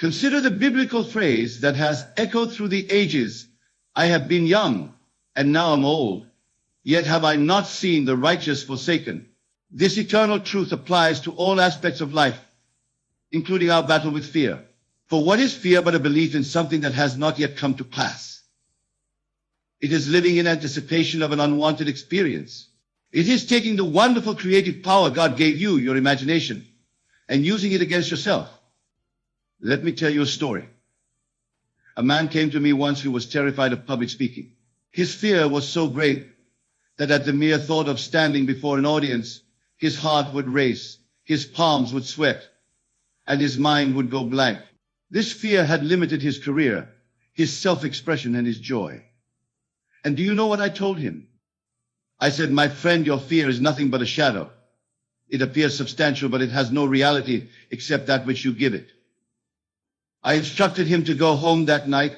Consider the biblical phrase that has echoed through the ages. I have been young, and now am old, yet have I not seen the righteous forsaken. This eternal truth applies to all aspects of life, including our battle with fear. For what is fear but a belief in something that has not yet come to pass? It is living in anticipation of an unwanted experience. It is taking the wonderful creative power God gave you, your imagination, and using it against yourself. Let me tell you a story. A man came to me once who was terrified of public speaking. His fear was so great that at the mere thought of standing before an audience, his heart would race, his palms would sweat, and his mind would go blank. This fear had limited his career, his self-expression, and his joy. And do you know what I told him? I said, my friend, your fear is nothing but a shadow. It appears substantial, but it has no reality except that which you give it. I instructed him to go home that night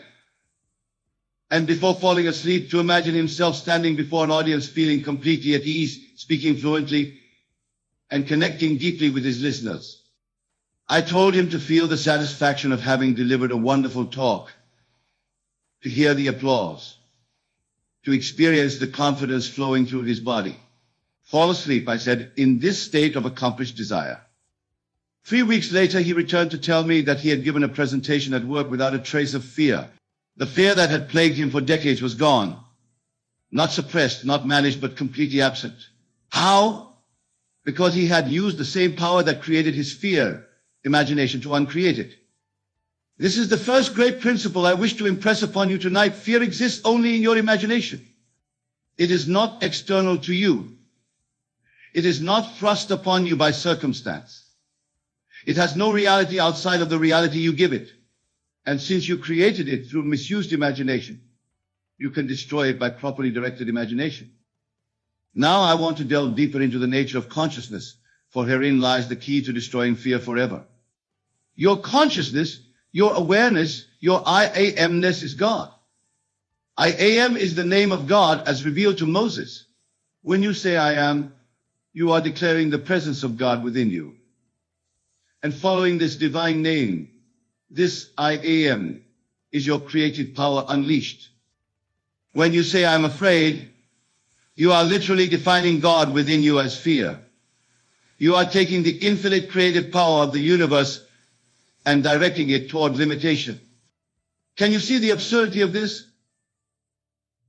and before falling asleep to imagine himself standing before an audience feeling completely at ease, speaking fluently, and connecting deeply with his listeners. I told him to feel the satisfaction of having delivered a wonderful talk, to hear the applause, to experience the confidence flowing through his body. Fall asleep, I said, in this state of accomplished desire. 3 weeks later, he returned to tell me that he had given a presentation at work without a trace of fear. The fear that had plagued him for decades was gone. Not suppressed, not managed, but completely absent. How? Because he had used the same power that created his fear, imagination, to uncreate it. This is the first great principle I wish to impress upon you tonight. Fear exists only in your imagination. It is not external to you. It is not thrust upon you by circumstance. It has no reality outside of the reality you give it. And since you created it through misused imagination, you can destroy it by properly directed imagination. Now I want to delve deeper into the nature of consciousness, for herein lies the key to destroying fear forever. Your consciousness, your awareness, your I am-ness is God. I am is the name of God as revealed to Moses. When you say I am, you are declaring the presence of God within you. And following this divine name, this I am is your creative power unleashed. When you say I'm afraid, you are literally defining God within you as fear. You are taking the infinite creative power of the universe and directing it toward limitation. Can you see the absurdity of this?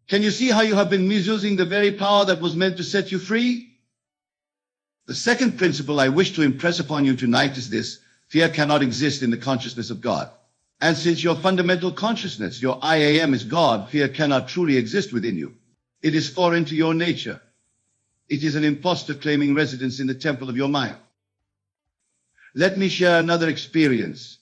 Can you see how you have been misusing the very power that was meant to set you free? The second principle I wish to impress upon you tonight is this: fear cannot exist in the consciousness of God. And since your fundamental consciousness, your I am, is God, fear cannot truly exist within you. It is foreign to your nature. It is an impostor claiming residence in the temple of your mind. Let me share another experience.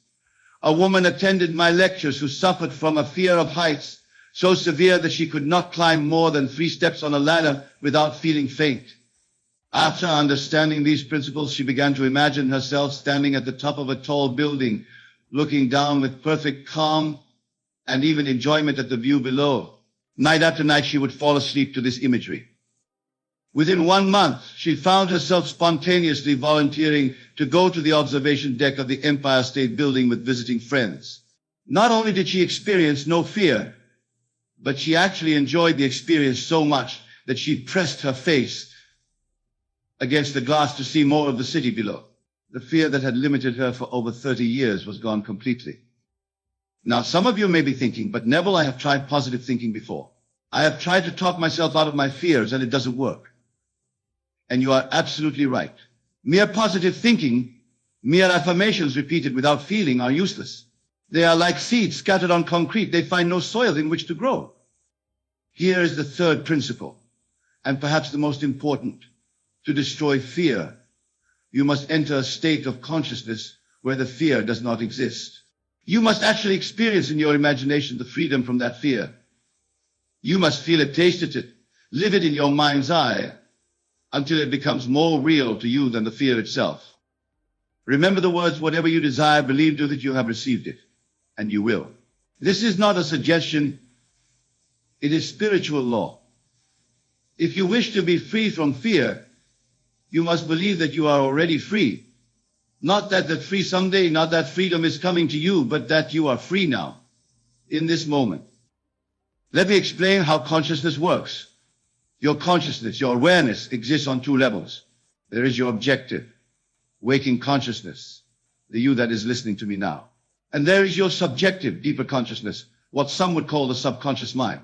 A woman attended my lectures who suffered from a fear of heights so severe that she could not climb more than 3 steps on a ladder without feeling faint. After understanding these principles, she began to imagine herself standing at the top of a tall building, looking down with perfect calm and even enjoyment at the view below. Night after night, she would fall asleep to this imagery. Within 1 month, she found herself spontaneously volunteering to go to the observation deck of the Empire State Building with visiting friends. Not only did she experience no fear, but she actually enjoyed the experience so much that she pressed her face against the glass to see more of the city below. The fear that had limited her for over 30 years was gone completely. Now, some of you may be thinking, but Neville, I have tried positive thinking before. I have tried to talk myself out of my fears and it doesn't work. And you are absolutely right. Mere positive thinking, mere affirmations repeated without feeling are useless. They are like seeds scattered on concrete. They find no soil in which to grow. Here is the third principle, and perhaps the most important. To destroy fear, you must enter a state of consciousness where the fear does not exist. You must actually experience in your imagination the freedom from that fear. You must feel it, taste it, live it in your mind's eye until it becomes more real to you than the fear itself. Remember the words, whatever you desire, believe to that you have received it, and you will. This is not a suggestion. It is spiritual law. If you wish to be free from fear, you must believe that you are already free. Not that free someday, not that freedom is coming to you, but that you are free now, in this moment. Let me explain how consciousness works. Your consciousness, your awareness exists on two levels. There is your objective, waking consciousness, the you that is listening to me now. And there is your subjective, deeper consciousness, what some would call the subconscious mind.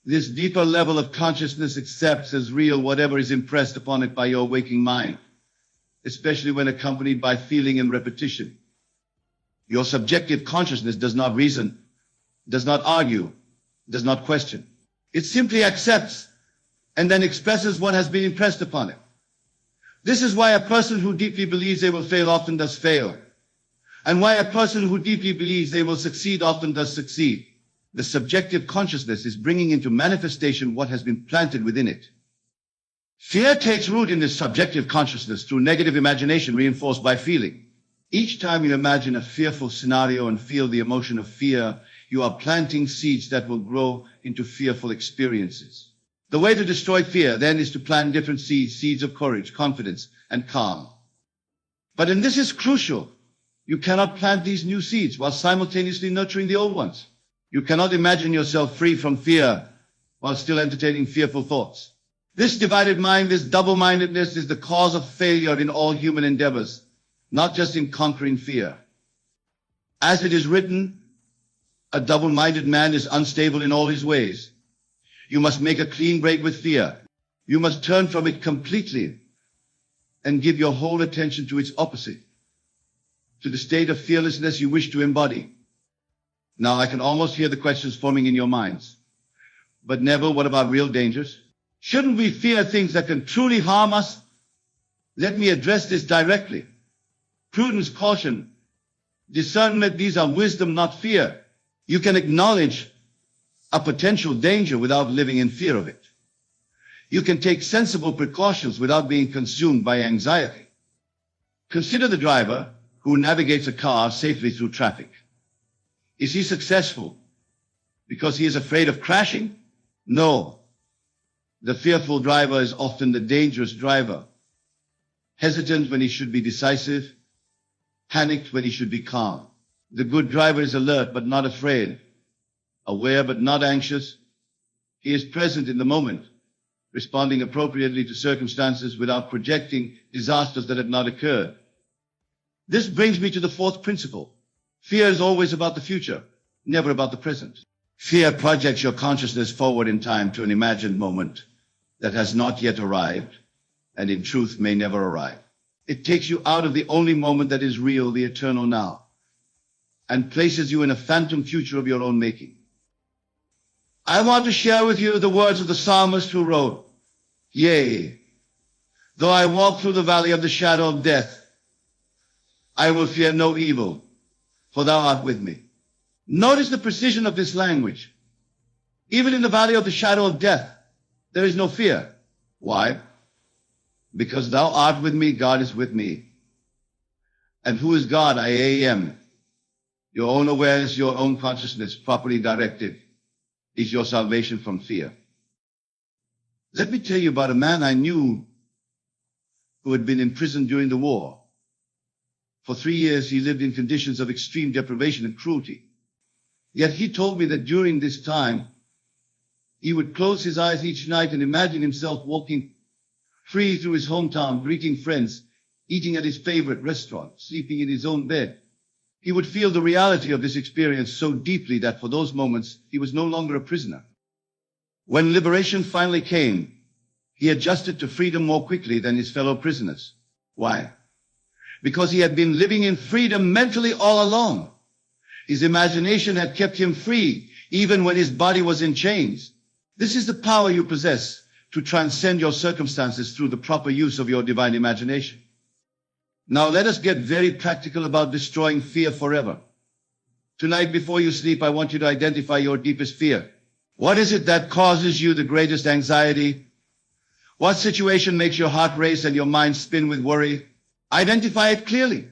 This deeper level of consciousness accepts as real whatever is impressed upon it by your waking mind, especially when accompanied by feeling and repetition. Your subjective consciousness does not reason, does not argue, does not question. It simply accepts and then expresses what has been impressed upon it. This is why a person who deeply believes they will fail often does fail, and why a person who deeply believes they will succeed often does succeed. The subjective consciousness is bringing into manifestation what has been planted within it. Fear takes root in this subjective consciousness through negative imagination reinforced by feeling. Each time you imagine a fearful scenario and feel the emotion of fear, you are planting seeds that will grow into fearful experiences. The way to destroy fear then is to plant different seeds, seeds of courage, confidence, and calm. But and this is crucial, you cannot plant these new seeds while simultaneously nurturing the old ones. You cannot imagine yourself free from fear while still entertaining fearful thoughts. This divided mind, this double-mindedness is the cause of failure in all human endeavors, not just in conquering fear. As it is written, a double-minded man is unstable in all his ways. You must make a clean break with fear. You must turn from it completely and give your whole attention to its opposite, to the state of fearlessness you wish to embody. Now I can almost hear the questions forming in your minds. But Neville, what about real dangers? Shouldn't we fear things that can truly harm us? Let me address this directly. Prudence, caution, discernment, these are wisdom, not fear. You can acknowledge a potential danger without living in fear of it. You can take sensible precautions without being consumed by anxiety. Consider the driver who navigates a car safely through traffic. Is he successful because he is afraid of crashing? No. The fearful driver is often the dangerous driver, hesitant when he should be decisive, panicked when he should be calm. The good driver is alert but not afraid, aware but not anxious. He is present in the moment, responding appropriately to circumstances without projecting disasters that have not occurred. This brings me to the fourth principle. Fear is always about the future, never about the present. Fear projects your consciousness forward in time to an imagined moment that has not yet arrived, and in truth may never arrive. It takes you out of the only moment that is real, the eternal now, and places you in a phantom future of your own making. I want to share with you the words of the psalmist who wrote, "Yea, though I walk through the valley of the shadow of death, I will fear no evil, for thou art with me." Notice the precision of this language. Even in the valley of the shadow of death, there is no fear. Why? Because thou art with me, God is with me. And who is God? I am. Your own awareness, your own consciousness, properly directed, is your salvation from fear. Let me tell you about a man I knew who had been imprisoned during the war. For 3 years, he lived in conditions of extreme deprivation and cruelty. Yet he told me that during this time, he would close his eyes each night and imagine himself walking free through his hometown, greeting friends, eating at his favorite restaurant, sleeping in his own bed. He would feel the reality of this experience so deeply that for those moments, he was no longer a prisoner. When liberation finally came, he adjusted to freedom more quickly than his fellow prisoners. Why? Because he had been living in freedom mentally all along. His imagination had kept him free, even when his body was in chains. This is the power you possess to transcend your circumstances through the proper use of your divine imagination. Now let us get very practical about destroying fear forever. Tonight, before you sleep, I want you to identify your deepest fear. What is it that causes you the greatest anxiety? What situation makes your heart race and your mind spin with worry? Identify it clearly.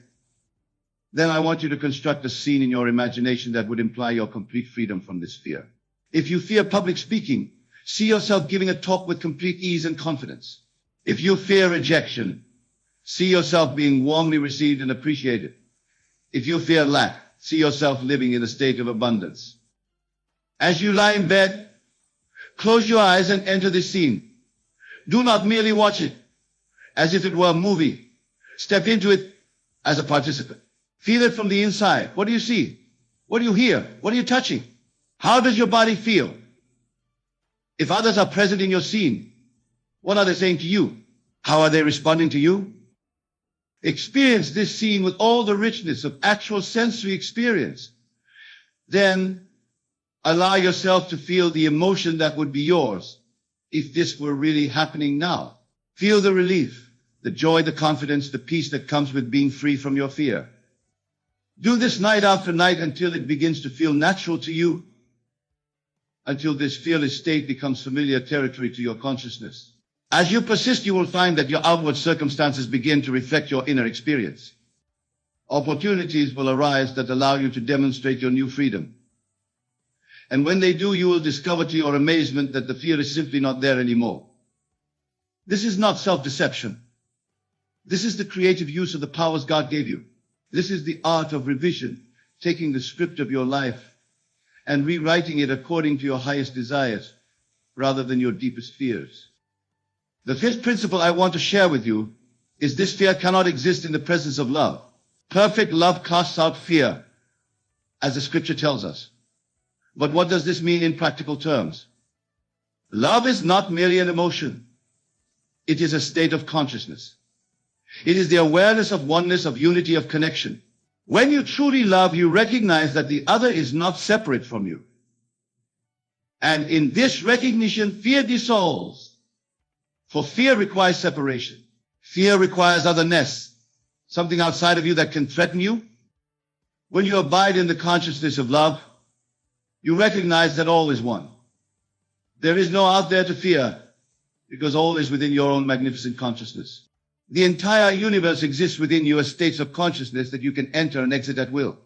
Then I want you to construct a scene in your imagination that would imply your complete freedom from this fear. If you fear public speaking, see yourself giving a talk with complete ease and confidence. If you fear rejection, see yourself being warmly received and appreciated. If you fear lack, see yourself living in a state of abundance. As you lie in bed, close your eyes and enter this scene. Do not merely watch it as if it were a movie. Step into it as a participant. Feel it from the inside. What do you see? What do you hear? What are you touching? How does your body feel? If others are present in your scene, what are they saying to you? How are they responding to you? Experience this scene with all the richness of actual sensory experience. Then allow yourself to feel the emotion that would be yours if this were really happening now. Feel the relief, the joy, the confidence, the peace that comes with being free from your fear. Do this night after night until it begins to feel natural to you, until this fearless state becomes familiar territory to your consciousness. As you persist, you will find that your outward circumstances begin to reflect your inner experience. Opportunities will arise that allow you to demonstrate your new freedom. And when they do, you will discover to your amazement that the fear is simply not there anymore. This is not self-deception. This is the creative use of the powers God gave you. This is the art of revision, taking the script of your life and rewriting it according to your highest desires rather than your deepest fears. The fifth principle I want to share with you is this: fear cannot exist in the presence of love. Perfect love casts out fear, as the scripture tells us. But what does this mean in practical terms? Love is not merely an emotion. It is a state of consciousness. It is the awareness of oneness, of unity, of connection. When you truly love, you recognize that the other is not separate from you. And in this recognition, fear dissolves. For fear requires separation. Fear requires otherness, something outside of you that can threaten you. When you abide in the consciousness of love, you recognize that all is one. There is no out there to fear, because all is within your own magnificent consciousness. The entire universe exists within you as states of consciousness that you can enter and exit at will.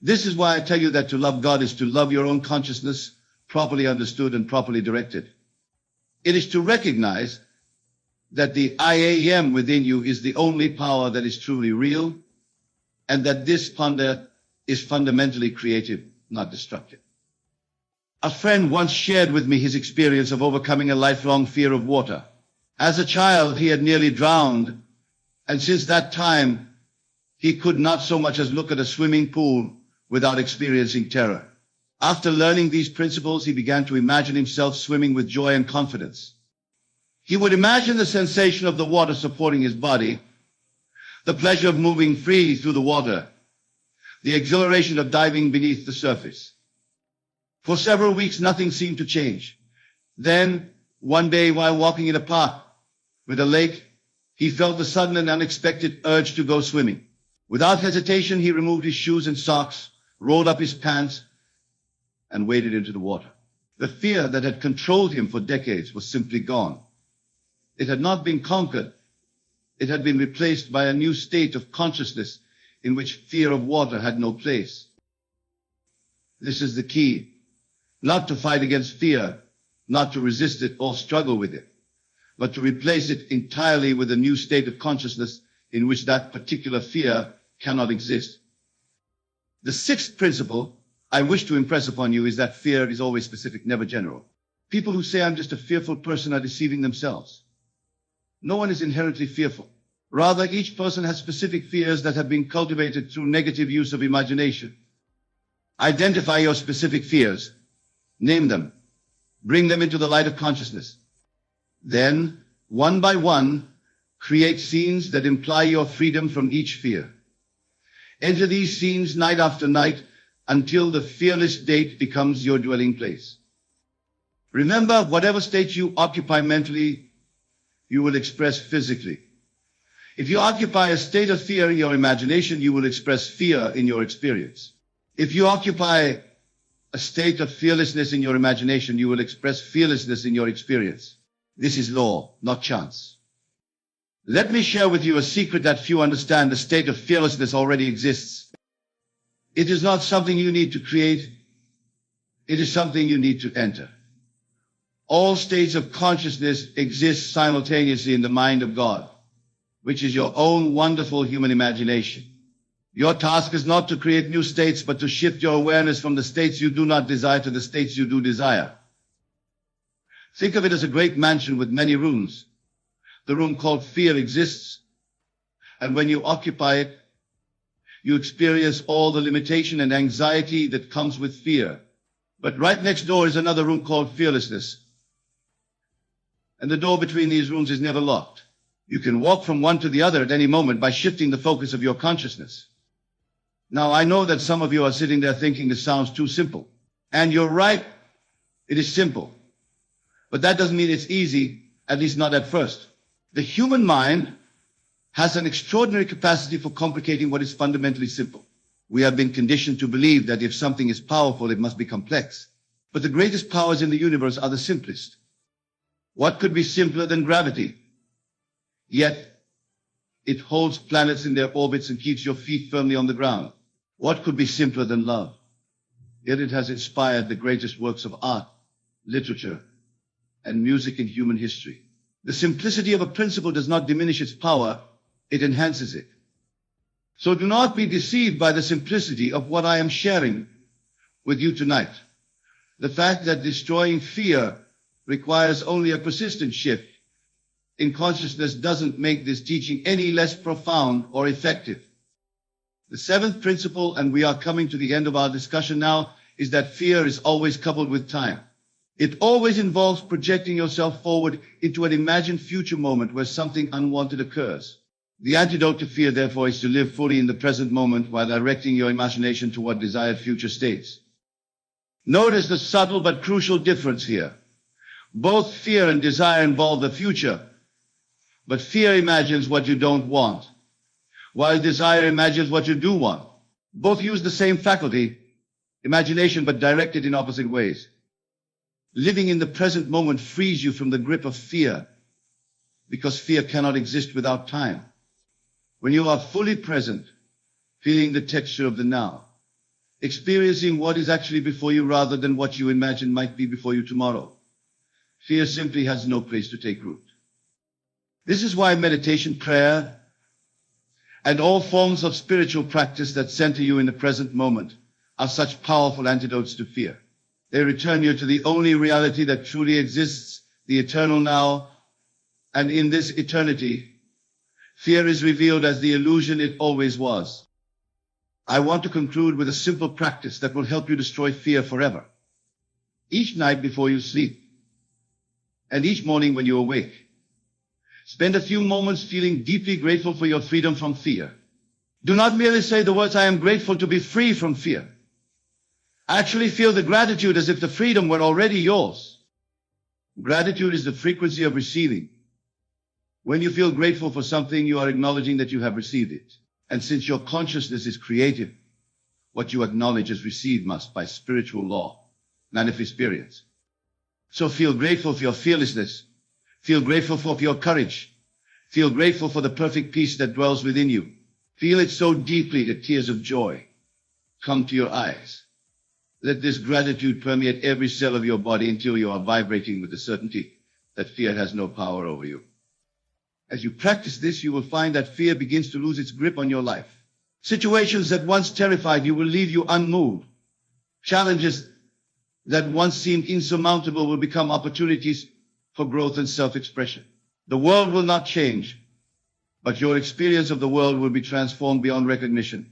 This is why I tell you that to love God is to love your own consciousness, properly understood and properly directed. It is to recognize that the I am within you is the only power that is truly real, and that this power is fundamentally creative, not destructive. A friend once shared with me his experience of overcoming a lifelong fear of water. As a child, he had nearly drowned, and since that time, he could not so much as look at a swimming pool without experiencing terror. After learning these principles, he began to imagine himself swimming with joy and confidence. He would imagine the sensation of the water supporting his body, the pleasure of moving free through the water, the exhilaration of diving beneath the surface. For several weeks, nothing seemed to change. Then, one day, while walking in a park with a lake, he felt the sudden and unexpected urge to go swimming. Without hesitation, he removed his shoes and socks, rolled up his pants, and waded into the water. The fear that had controlled him for decades was simply gone. It had not been conquered. It had been replaced by a new state of consciousness in which fear of water had no place. This is the key. Not to fight against fear, not to resist it or struggle with it, but to replace it entirely with a new state of consciousness in which that particular fear cannot exist. The sixth principle I wish to impress upon you is that fear is always specific, never general. People who say I'm just a fearful person are deceiving themselves. No one is inherently fearful. Rather, each person has specific fears that have been cultivated through negative use of imagination. Identify your specific fears. Name them. Bring them into the light of consciousness. Then, one by one, create scenes that imply your freedom from each fear. Enter these scenes night after night until the fearless state becomes your dwelling place. Remember, whatever state you occupy mentally, you will express physically. If you occupy a state of fear in your imagination, you will express fear in your experience. If you occupy a state of fearlessness in your imagination, you will express fearlessness in your experience. This is law, not chance. Let me share with you a secret that few understand. The state of fearlessness already exists. It is not something you need to create. It is something you need to enter. All states of consciousness exist simultaneously in the mind of God. which is your own wonderful human imagination. Your task is not to create new states, but to shift your awareness from the states you do not desire to the states you do desire. Think of it as a great mansion with many rooms. The room called fear exists, and when you occupy it, you experience all the limitation and anxiety that comes with fear. But right next door is another room called fearlessness, and the door between these rooms is never locked. You can walk from one to the other at any moment by shifting the focus of your consciousness. Now, I know that some of you are sitting there thinking this sounds too simple. And you're right, it is simple. But that doesn't mean it's easy, at least not at first. The human mind has an extraordinary capacity for complicating what is fundamentally simple. We have been conditioned to believe that if something is powerful, it must be complex. But the greatest powers in the universe are the simplest. What could be simpler than gravity? Yet, it holds planets in their orbits and keeps your feet firmly on the ground. What could be simpler than love? Yet it has inspired the greatest works of art, literature, and music in human history. The simplicity of a principle does not diminish its power, it enhances it. So do not be deceived by the simplicity of what I am sharing with you tonight. The fact that destroying fear requires only a persistent shift in consciousness doesn't make this teaching any less profound or effective. The seventh principle, and we are coming to the end of our discussion now, is that fear is always coupled with time. It always involves projecting yourself forward into an imagined future moment where something unwanted occurs. The antidote to fear, therefore, is to live fully in the present moment while directing your imagination toward desired future states. Notice the subtle but crucial difference here. Both fear and desire involve the future, but fear imagines what you don't want, while desire imagines what you do want. Both use the same faculty, imagination, but directed in opposite ways. Living in the present moment frees you from the grip of fear, because fear cannot exist without time. When you are fully present, feeling the texture of the now, experiencing what is actually before you rather than what you imagine might be before you tomorrow, fear simply has no place to take root. This is why meditation, prayer, and all forms of spiritual practice that center you in the present moment are such powerful antidotes to fear. They return you to the only reality that truly exists, the eternal now, and in this eternity, fear is revealed as the illusion it always was. I want to conclude with a simple practice that will help you destroy fear forever. Each night before you sleep, and each morning when you awake, spend a few moments feeling deeply grateful for your freedom from fear. Do not merely say the words, "I am grateful to be free from fear." Actually feel the gratitude as if the freedom were already yours. Gratitude is the frequency of receiving. When you feel grateful for something, you are acknowledging that you have received it. And since your consciousness is creative, what you acknowledge as received must, by spiritual law, manifest experience. So feel grateful for your fearlessness. Feel grateful for your courage. Feel grateful for the perfect peace that dwells within you. Feel it so deeply that tears of joy come to your eyes. Let this gratitude permeate every cell of your body until you are vibrating with the certainty that fear has no power over you. As you practice this, you will find that fear begins to lose its grip on your life. Situations that once terrified you will leave you unmoved. Challenges that once seemed insurmountable will become opportunities for growth and self-expression. The world will not change, but your experience of the world will be transformed beyond recognition.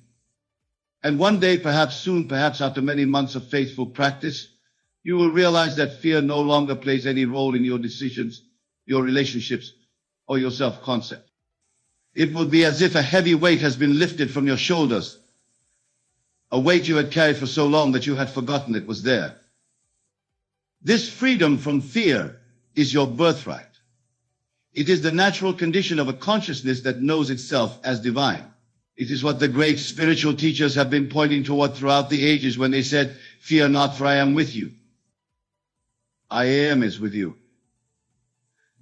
And one day, perhaps soon, perhaps after many months of faithful practice, you will realize that fear no longer plays any role in your decisions, your relationships, or your self-concept. It will be as if a heavy weight has been lifted from your shoulders, a weight you had carried for so long that you had forgotten it was there. This freedom from fear is your birthright. It is the natural condition of a consciousness that knows itself as divine. It is what the great spiritual teachers have been pointing toward throughout the ages when they said, "Fear not, for I am with you." I am is with you.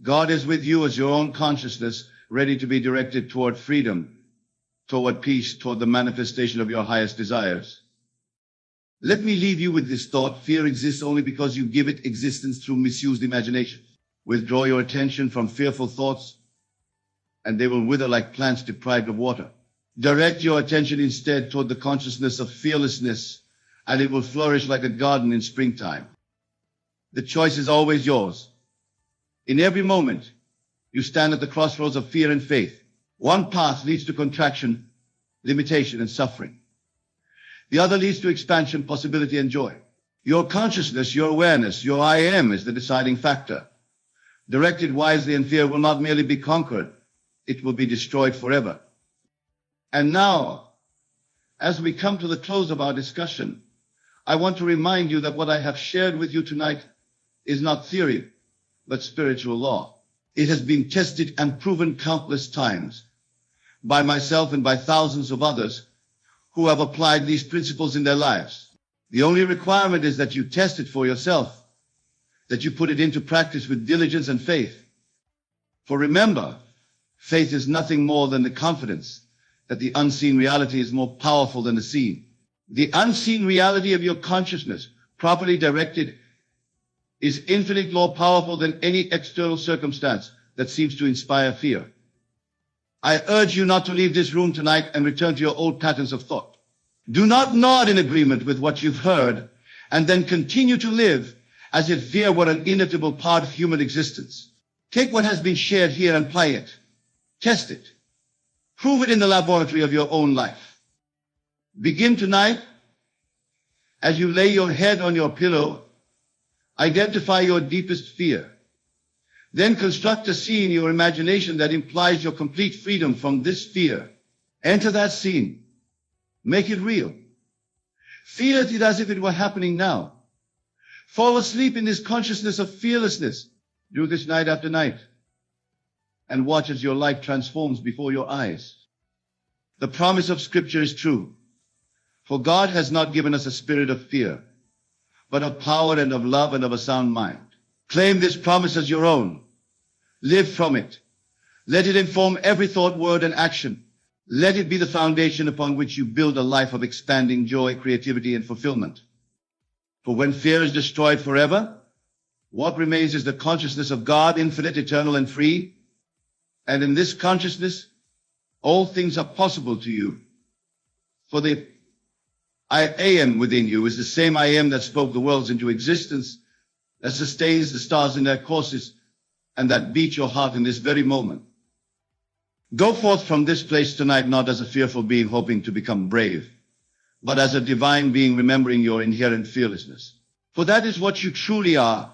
God is with you as your own consciousness, ready to be directed toward freedom, toward peace, toward the manifestation of your highest desires. Let me leave you with this thought: fear exists only because you give it existence through misused imagination. Withdraw your attention from fearful thoughts and they will wither like plants deprived of water. Direct your attention instead toward the consciousness of fearlessness, and it will flourish like a garden in springtime. The choice is always yours. In every moment, you stand at the crossroads of fear and faith. One path leads to contraction, limitation, and suffering. The other leads to expansion, possibility, and joy. Your consciousness, your awareness, your I am is the deciding factor. Directed wisely, and fear will not merely be conquered, it will be destroyed forever. And now, as we come to the close of our discussion, I want to remind you that what I have shared with you tonight is not theory, but spiritual law. It has been tested and proven countless times by myself and by thousands of others who have applied these principles in their lives. The only requirement is that you test it for yourself, that you put it into practice with diligence and faith. For remember, faith is nothing more than the confidence that the unseen reality is more powerful than the seen. The unseen reality of your consciousness, properly directed, is infinitely more powerful than any external circumstance that seems to inspire fear. I urge you not to leave this room tonight and return to your old patterns of thought. Do not nod in agreement with what you've heard and then continue to live as if fear were an inevitable part of human existence. Take what has been shared here and apply it. Test it. Prove it in the laboratory of your own life. Begin tonight, as you lay your head on your pillow, identify your deepest fear. Then construct a scene in your imagination that implies your complete freedom from this fear. Enter that scene. Make it real. Feel it as if it were happening now. Fall asleep in this consciousness of fearlessness. Do this night after night. And watch as your life transforms before your eyes. The promise of Scripture is true. For God has not given us a spirit of fear, but of power and of love and of a sound mind. Claim this promise as your own. Live from it. Let it inform every thought, word, and action. Let it be the foundation upon which you build a life of expanding joy, creativity, and fulfillment. For when fear is destroyed forever, what remains is the consciousness of God, infinite, eternal, and free. And in this consciousness, all things are possible to you. For the I am within you is the same I am that spoke the worlds into existence, that sustains the stars in their courses, and that beats your heart in this very moment. Go forth from this place tonight not as a fearful being hoping to become brave, but as a divine being remembering your inherent fearlessness. For that is what you truly are,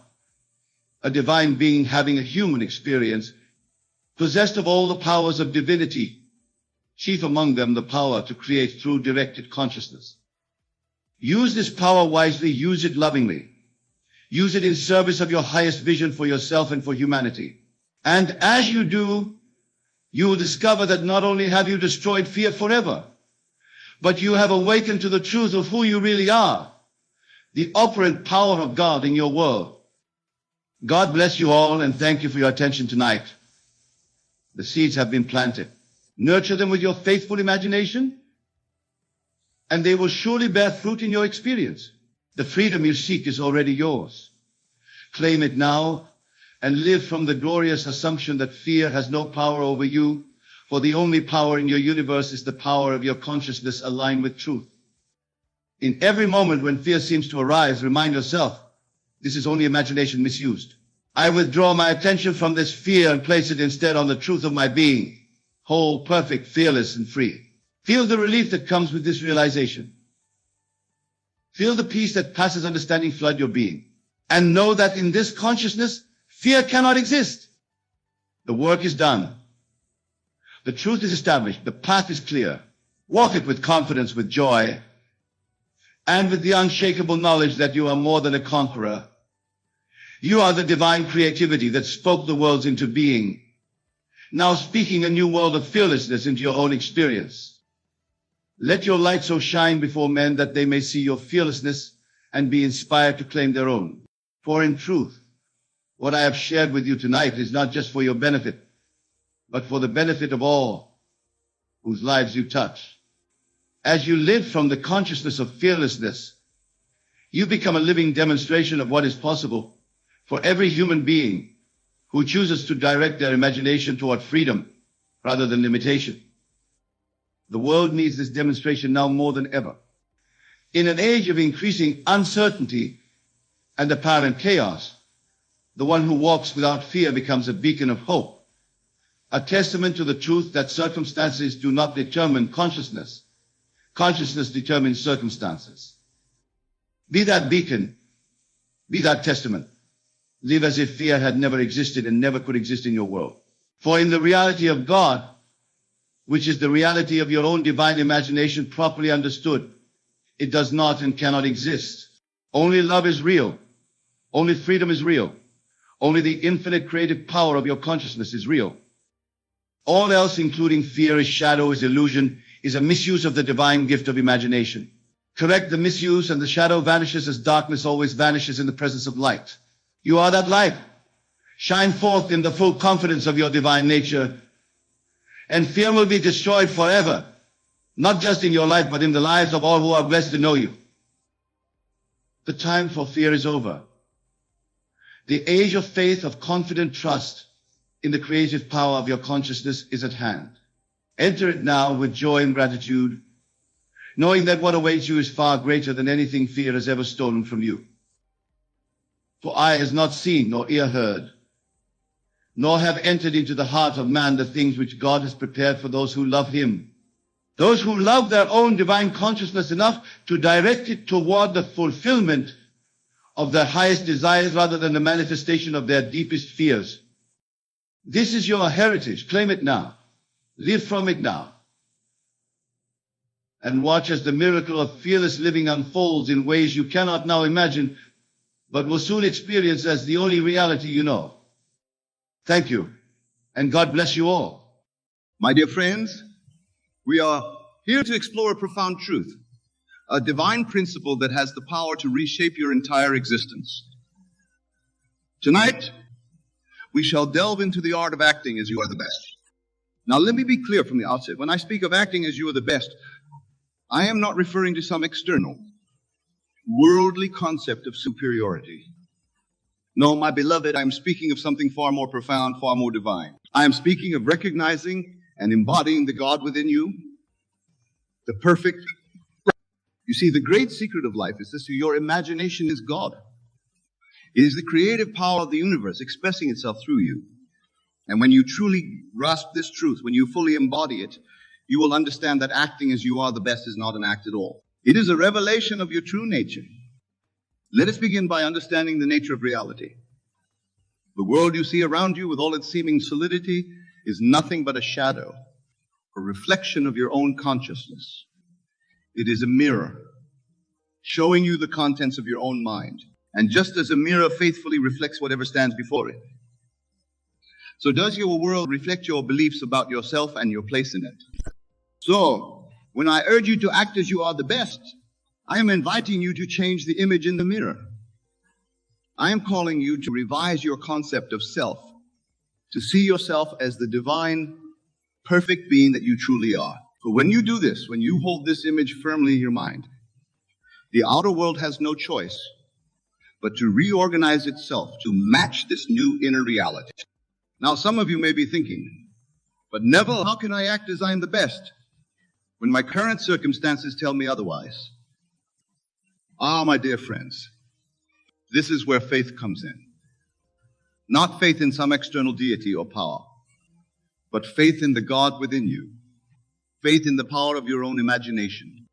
a divine being having a human experience, possessed of all the powers of divinity, chief among them the power to create through directed consciousness. Use this power wisely, use it lovingly. Use it in service of your highest vision for yourself and for humanity. And as you do, you will discover that not only have you destroyed fear forever, but you have awakened to the truth of who you really are, the operant power of God in your world. God bless you all, and thank you for your attention tonight. The seeds have been planted. Nurture them with your faithful imagination, and they will surely bear fruit in your experience. The freedom you seek is already yours. Claim it now and live from the glorious assumption that fear has no power over you, for the only power in your universe is the power of your consciousness aligned with truth. In every moment when fear seems to arise, remind yourself, this is only imagination misused. I withdraw my attention from this fear and place it instead on the truth of my being, whole, perfect, fearless, and free. Feel the relief that comes with this realization. Feel the peace that passes understanding flood your being. And know that in this consciousness, fear cannot exist. The work is done. The truth is established. The path is clear. Walk it with confidence, with joy, and with the unshakable knowledge that you are more than a conqueror. You are the divine creativity that spoke the worlds into being, now speaking a new world of fearlessness into your own experience. Let your light so shine before men that they may see your fearlessness and be inspired to claim their own. For in truth, what I have shared with you tonight is not just for your benefit, but for the benefit of all whose lives you touch. As you live from the consciousness of fearlessness, you become a living demonstration of what is possible for every human being who chooses to direct their imagination toward freedom rather than limitation. The world needs this demonstration now more than ever. In an age of increasing uncertainty and apparent chaos, the one who walks without fear becomes a beacon of hope, a testament to the truth that circumstances do not determine consciousness. Consciousness determines circumstances. Be that beacon, be that testament. Live as if fear had never existed and never could exist in your world. For in the reality of God, which is the reality of your own divine imagination properly understood, it does not and cannot exist. Only love is real. Only freedom is real. Only the infinite creative power of your consciousness is real. All else, including fear, is shadow, is illusion, is a misuse of the divine gift of imagination. Correct the misuse and the shadow vanishes as darkness always vanishes in the presence of light. You are that light. Shine forth in the full confidence of your divine nature, and fear will be destroyed forever, not just in your life, but in the lives of all who are blessed to know you. The time for fear is over. The age of faith, of confident trust in the creative power of your consciousness is at hand. Enter it now with joy and gratitude, knowing that what awaits you is far greater than anything fear has ever stolen from you. For eye has not seen, nor ear heard, nor have entered into the heart of man the things which God has prepared for those who love him. Those who love their own divine consciousness enough to direct it toward the fulfillment of their highest desires rather than the manifestation of their deepest fears. This is your heritage. Claim it now. Live from it now. And watch as the miracle of fearless living unfolds in ways you cannot now imagine, but will soon experience as the only reality you know. Thank you, and God bless you all. My dear friends, we are here to explore a profound truth, a divine principle that has the power to reshape your entire existence. Tonight, we shall delve into the art of acting as you are the best. Now, let me be clear from the outset. When I speak of acting as you are the best, I am not referring to some external, worldly concept of superiority. No, my beloved, I am speaking of something far more profound, far more divine. I am speaking of recognizing and embodying the God within you, the perfect. You see, the great secret of life is this: your imagination is God. It is the creative power of the universe expressing itself through you. And when you truly grasp this truth, when you fully embody it, you will understand that acting as you are the best is not an act at all. It is a revelation of your true nature. Let us begin by understanding the nature of reality. The world you see around you, with all its seeming solidity, is nothing but a shadow, a reflection of your own consciousness. It is a mirror, showing you the contents of your own mind. And just as a mirror faithfully reflects whatever stands before it, so does your world reflect your beliefs about yourself and your place in it. So, when I urge you to act as you are the best, I am inviting you to change the image in the mirror. I am calling you to revise your concept of self, to see yourself as the divine, perfect being that you truly are. For when you do this, when you hold this image firmly in your mind, the outer world has no choice but to reorganize itself to match this new inner reality. Now, some of you may be thinking, but Neville, how can I act as I am the best when my current circumstances tell me otherwise? Ah, my dear friends, this is where faith comes in. Not faith in some external deity or power, but faith in the God within you, faith in the power of your own imagination.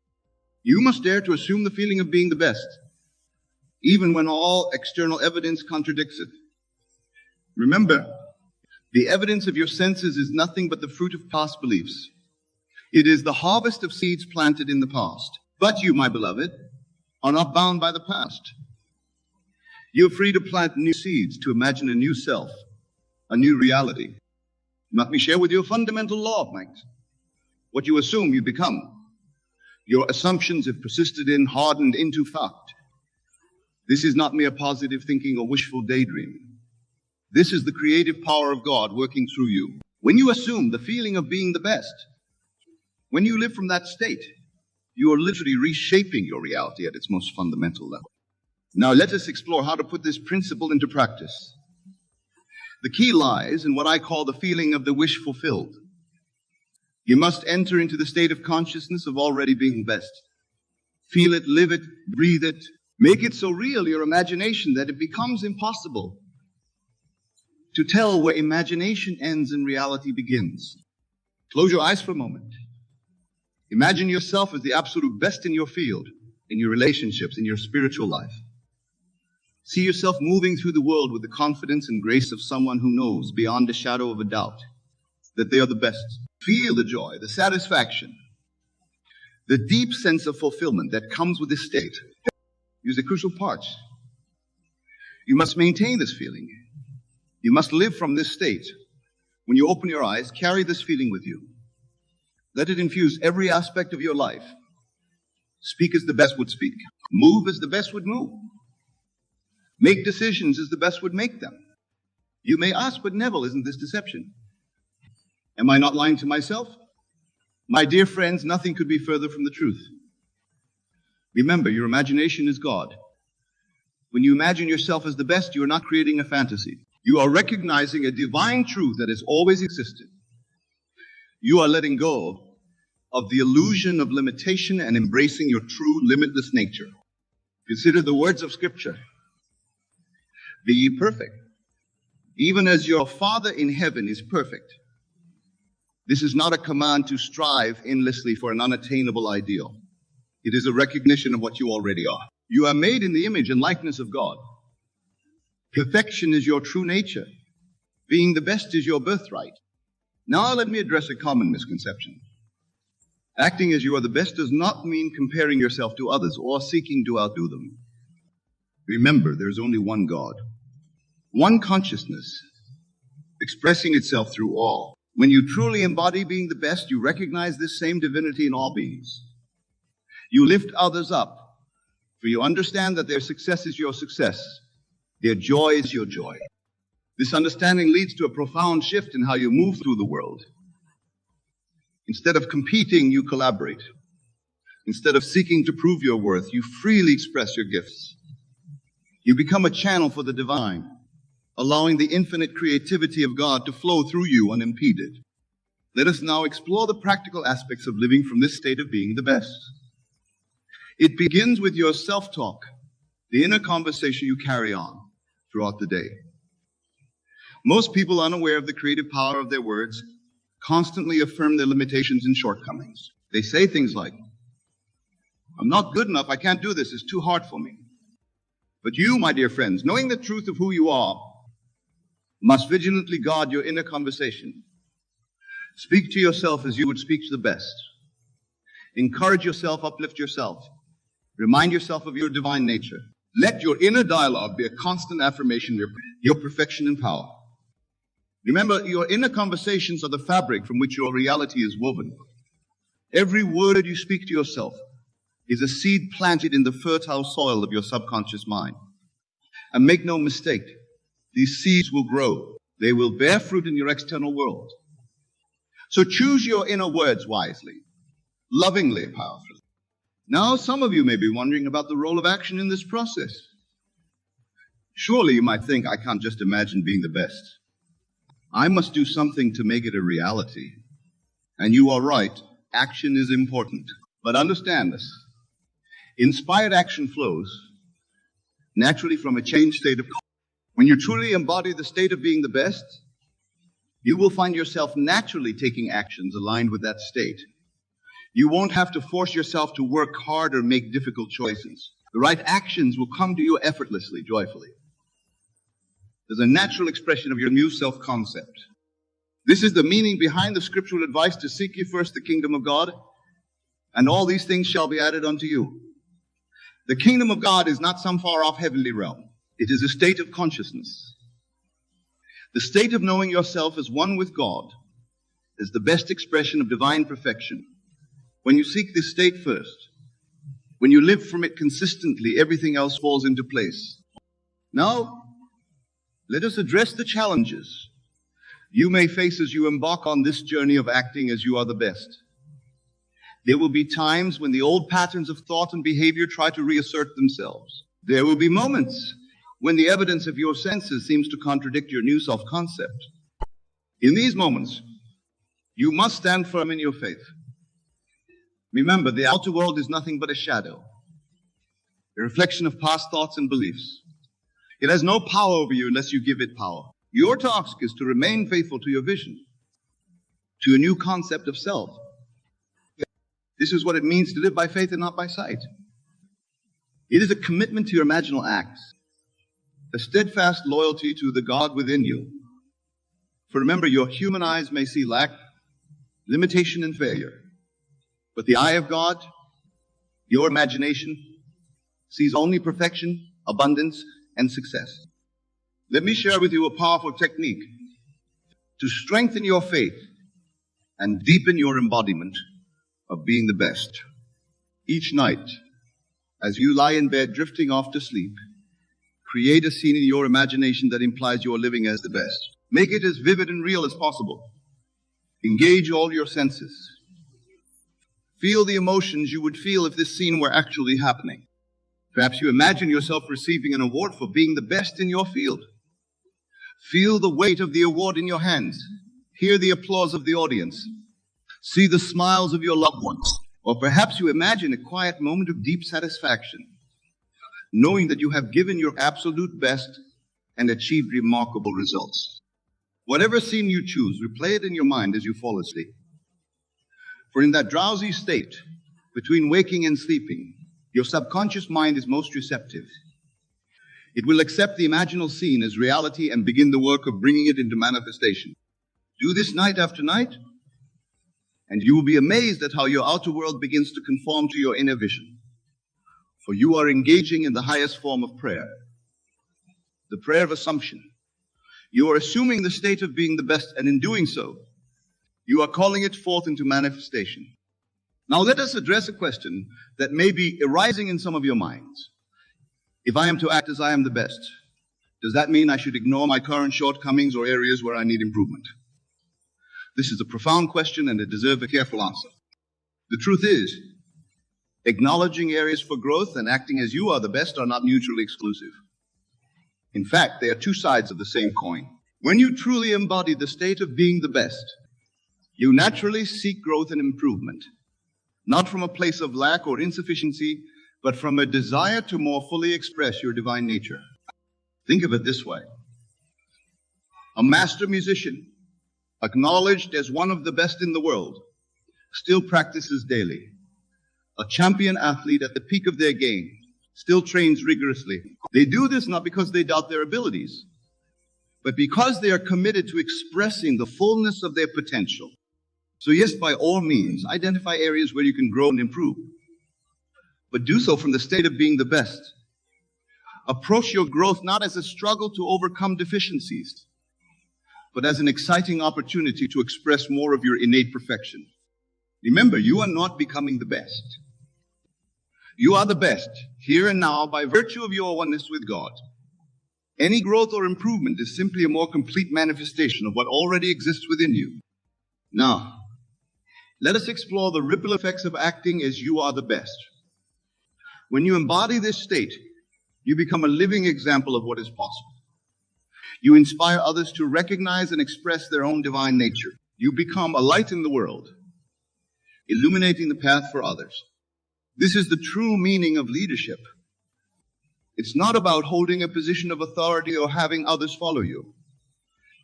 You must dare to assume the feeling of being the best, even when all external evidence contradicts it. Remember, the evidence of your senses is nothing but the fruit of past beliefs. It is the harvest of seeds planted in the past. But you, my beloved, are not bound by the past. You're free to plant new seeds, to imagine a new self, a new reality. Let me share with you a fundamental law of mind. What you assume, you become. Your assumptions have persisted in, hardened into fact. This is not mere positive thinking or wishful daydreaming. This is the creative power of God working through you. When you assume the feeling of being the best, when you live from that state, you are literally reshaping your reality at its most fundamental level. Now let us explore how to put this principle into practice. The key lies in what I call the feeling of the wish fulfilled. You must enter into the state of consciousness of already being best. Feel it, live it, breathe it. Make it so real, your imagination, that it becomes impossible to tell where imagination ends and reality begins. Close your eyes for a moment. Imagine yourself as the absolute best in your field, in your relationships, in your spiritual life. See yourself moving through the world with the confidence and grace of someone who knows beyond a shadow of a doubt that they are the best. Feel the joy, the satisfaction, the deep sense of fulfillment that comes with this state. Use the crucial parts. You must maintain this feeling. You must live from this state. When you open your eyes, carry this feeling with you. Let it infuse every aspect of your life. Speak as the best would speak. Move as the best would move. Make decisions as the best would make them. You may ask, but Neville, isn't this deception? Am I not lying to myself? My dear friends, nothing could be further from the truth. Remember, your imagination is God. When you imagine yourself as the best, you are not creating a fantasy. You are recognizing a divine truth that has always existed. You are letting go of the illusion of limitation and embracing your true, limitless nature. Consider the words of Scripture. Be ye perfect, even as your Father in heaven is perfect. This is not a command to strive endlessly for an unattainable ideal. It is a recognition of what you already are. You are made in the image and likeness of God. Perfection is your true nature. Being the best is your birthright. Now let me address a common misconception. Acting as you are the best does not mean comparing yourself to others or seeking to outdo them. Remember, there is only one God, one consciousness, expressing itself through all. When you truly embody being the best, you recognize this same divinity in all beings. You lift others up, for you understand that their success is your success, their joy is your joy. This understanding leads to a profound shift in how you move through the world. Instead of competing, you collaborate. Instead of seeking to prove your worth, you freely express your gifts. You become a channel for the divine, allowing the infinite creativity of God to flow through you unimpeded. Let us now explore the practical aspects of living from this state of being the best. It begins with your self-talk, the inner conversation you carry on throughout the day. Most people, unaware of the creative power of their words, constantly affirm their limitations and shortcomings. They say things like, "I'm not good enough, I can't do this, it's too hard for me." But you, my dear friends, knowing the truth of who you are, must vigilantly guard your inner conversation. Speak to yourself as you would speak to the best. Encourage yourself, uplift yourself. Remind yourself of your divine nature. Let your inner dialogue be a constant affirmation of your perfection and power. Remember, your inner conversations are the fabric from which your reality is woven. Every word you speak to yourself is a seed planted in the fertile soil of your subconscious mind. And make no mistake, these seeds will grow. They will bear fruit in your external world. So choose your inner words wisely, lovingly, powerfully. Now, some of you may be wondering about the role of action in this process. Surely you might think, I can't just imagine being the best. I must do something to make it a reality. And you are right, action is important. But understand this. Inspired action flows naturally from a changed state of consciousness. When you truly embody the state of being the best, you will find yourself naturally taking actions aligned with that state. You won't have to force yourself to work hard or make difficult choices. The right actions will come to you effortlessly, joyfully. There's a natural expression of your new self-concept. This is the meaning behind the scriptural advice to seek ye first the kingdom of God, and all these things shall be added unto you. The kingdom of God is not some far-off heavenly realm. It is a state of consciousness. The state of knowing yourself as one with God is the best expression of divine perfection. When you seek this state first, when you live from it consistently, everything else falls into place. Now, let us address the challenges you may face as you embark on this journey of acting as you are the best. There will be times when the old patterns of thought and behavior try to reassert themselves. There will be moments when the evidence of your senses seems to contradict your new self-concept. In these moments, You must stand firm in your faith. Remember, the outer world is nothing but a shadow, a reflection of past thoughts and beliefs. It has no power over you unless you give it power. Your task is to remain faithful to your vision, to a new concept of self. This is what it means to live by faith and not by sight. It is a commitment to your imaginal acts, a steadfast loyalty to the God within you. For remember, your human eyes may see lack, limitation, and failure, but the eye of God, your imagination, sees only perfection, abundance, and success. Let me share with you a powerful technique to strengthen your faith and deepen your embodiment of being the best. Each night, as you lie in bed drifting off to sleep, create a scene in your imagination that implies you are living as the best. Make it as vivid and real as possible. Engage all your senses. Feel the emotions you would feel if this scene were actually happening. Perhaps you imagine yourself receiving an award for being the best in your field. Feel the weight of the award in your hands. Hear the applause of the audience. See the smiles of your loved ones. Or perhaps you imagine a quiet moment of deep satisfaction, knowing that you have given your absolute best and achieved remarkable results. Whatever scene you choose, replay it in your mind as you fall asleep. For in that drowsy state, between waking and sleeping, your subconscious mind is most receptive. It will accept the imaginal scene as reality and begin the work of bringing it into manifestation. Do this night after night, and you will be amazed at how your outer world begins to conform to your inner vision. For you are engaging in the highest form of prayer, the prayer of assumption. You are assuming the state of being the best, and in doing so, you are calling it forth into manifestation. Now let us address a question that may be arising in some of your minds. If I am to act as I am the best, does that mean I should ignore my current shortcomings or areas where I need improvement? This is a profound question and it deserves a careful answer. The truth is, acknowledging areas for growth and acting as you are the best are not mutually exclusive. In fact, they are two sides of the same coin. When you truly embody the state of being the best, you naturally seek growth and improvement, not from a place of lack or insufficiency, but from a desire to more fully express your divine nature. Think of it this way. A master musician, acknowledged as one of the best in the world, still practices daily. A champion athlete at the peak of their game still trains rigorously. They do this not because they doubt their abilities, but because they are committed to expressing the fullness of their potential. So yes, by all means, identify areas where you can grow and improve, but do so from the state of being the best. Approach your growth not as a struggle to overcome deficiencies, but as an exciting opportunity to express more of your innate perfection. Remember, you are not becoming the best. You are the best, here and now, by virtue of your oneness with God. Any growth or improvement is simply a more complete manifestation of what already exists within you. Now, let us explore the ripple effects of acting as you are the best. When you embody this state, you become a living example of what is possible. You inspire others to recognize and express their own divine nature. You become a light in the world, illuminating the path for others. This is the true meaning of leadership. It's not about holding a position of authority or having others follow you.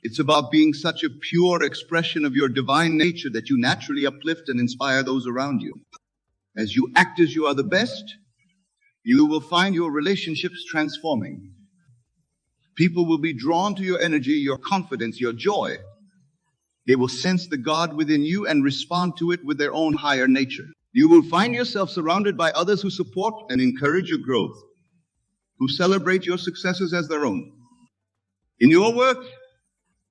It's about being such a pure expression of your divine nature that you naturally uplift and inspire those around you. As you act as you are the best, you will find your relationships transforming. People will be drawn to your energy, your confidence, your joy. They will sense the God within you and respond to it with their own higher nature. You will find yourself surrounded by others who support and encourage your growth, who celebrate your successes as their own. In your work,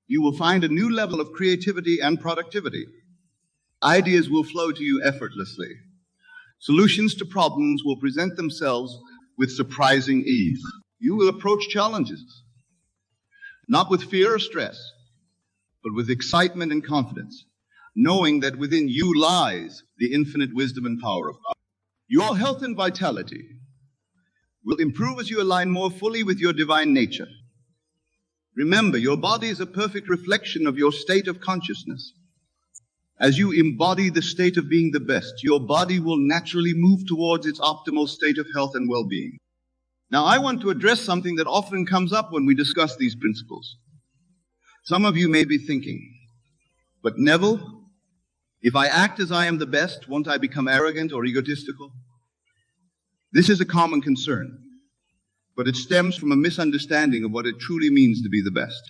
you will find a new level of creativity and productivity. Ideas will flow to you effortlessly. Solutions to problems will present themselves with surprising ease. You will approach challenges, not with fear or stress, but with excitement and confidence, knowing that within you lies the infinite wisdom and power of God. Your health and vitality will improve as you align more fully with your divine nature. Remember, your body is a perfect reflection of your state of consciousness. As you embody the state of being the best, your body will naturally move towards its optimal state of health and well-being. Now, I want to address something that often comes up when we discuss these principles. Some of you may be thinking, but Neville, if I act as I am the best, won't I become arrogant or egotistical? This is a common concern, but it stems from a misunderstanding of what it truly means to be the best.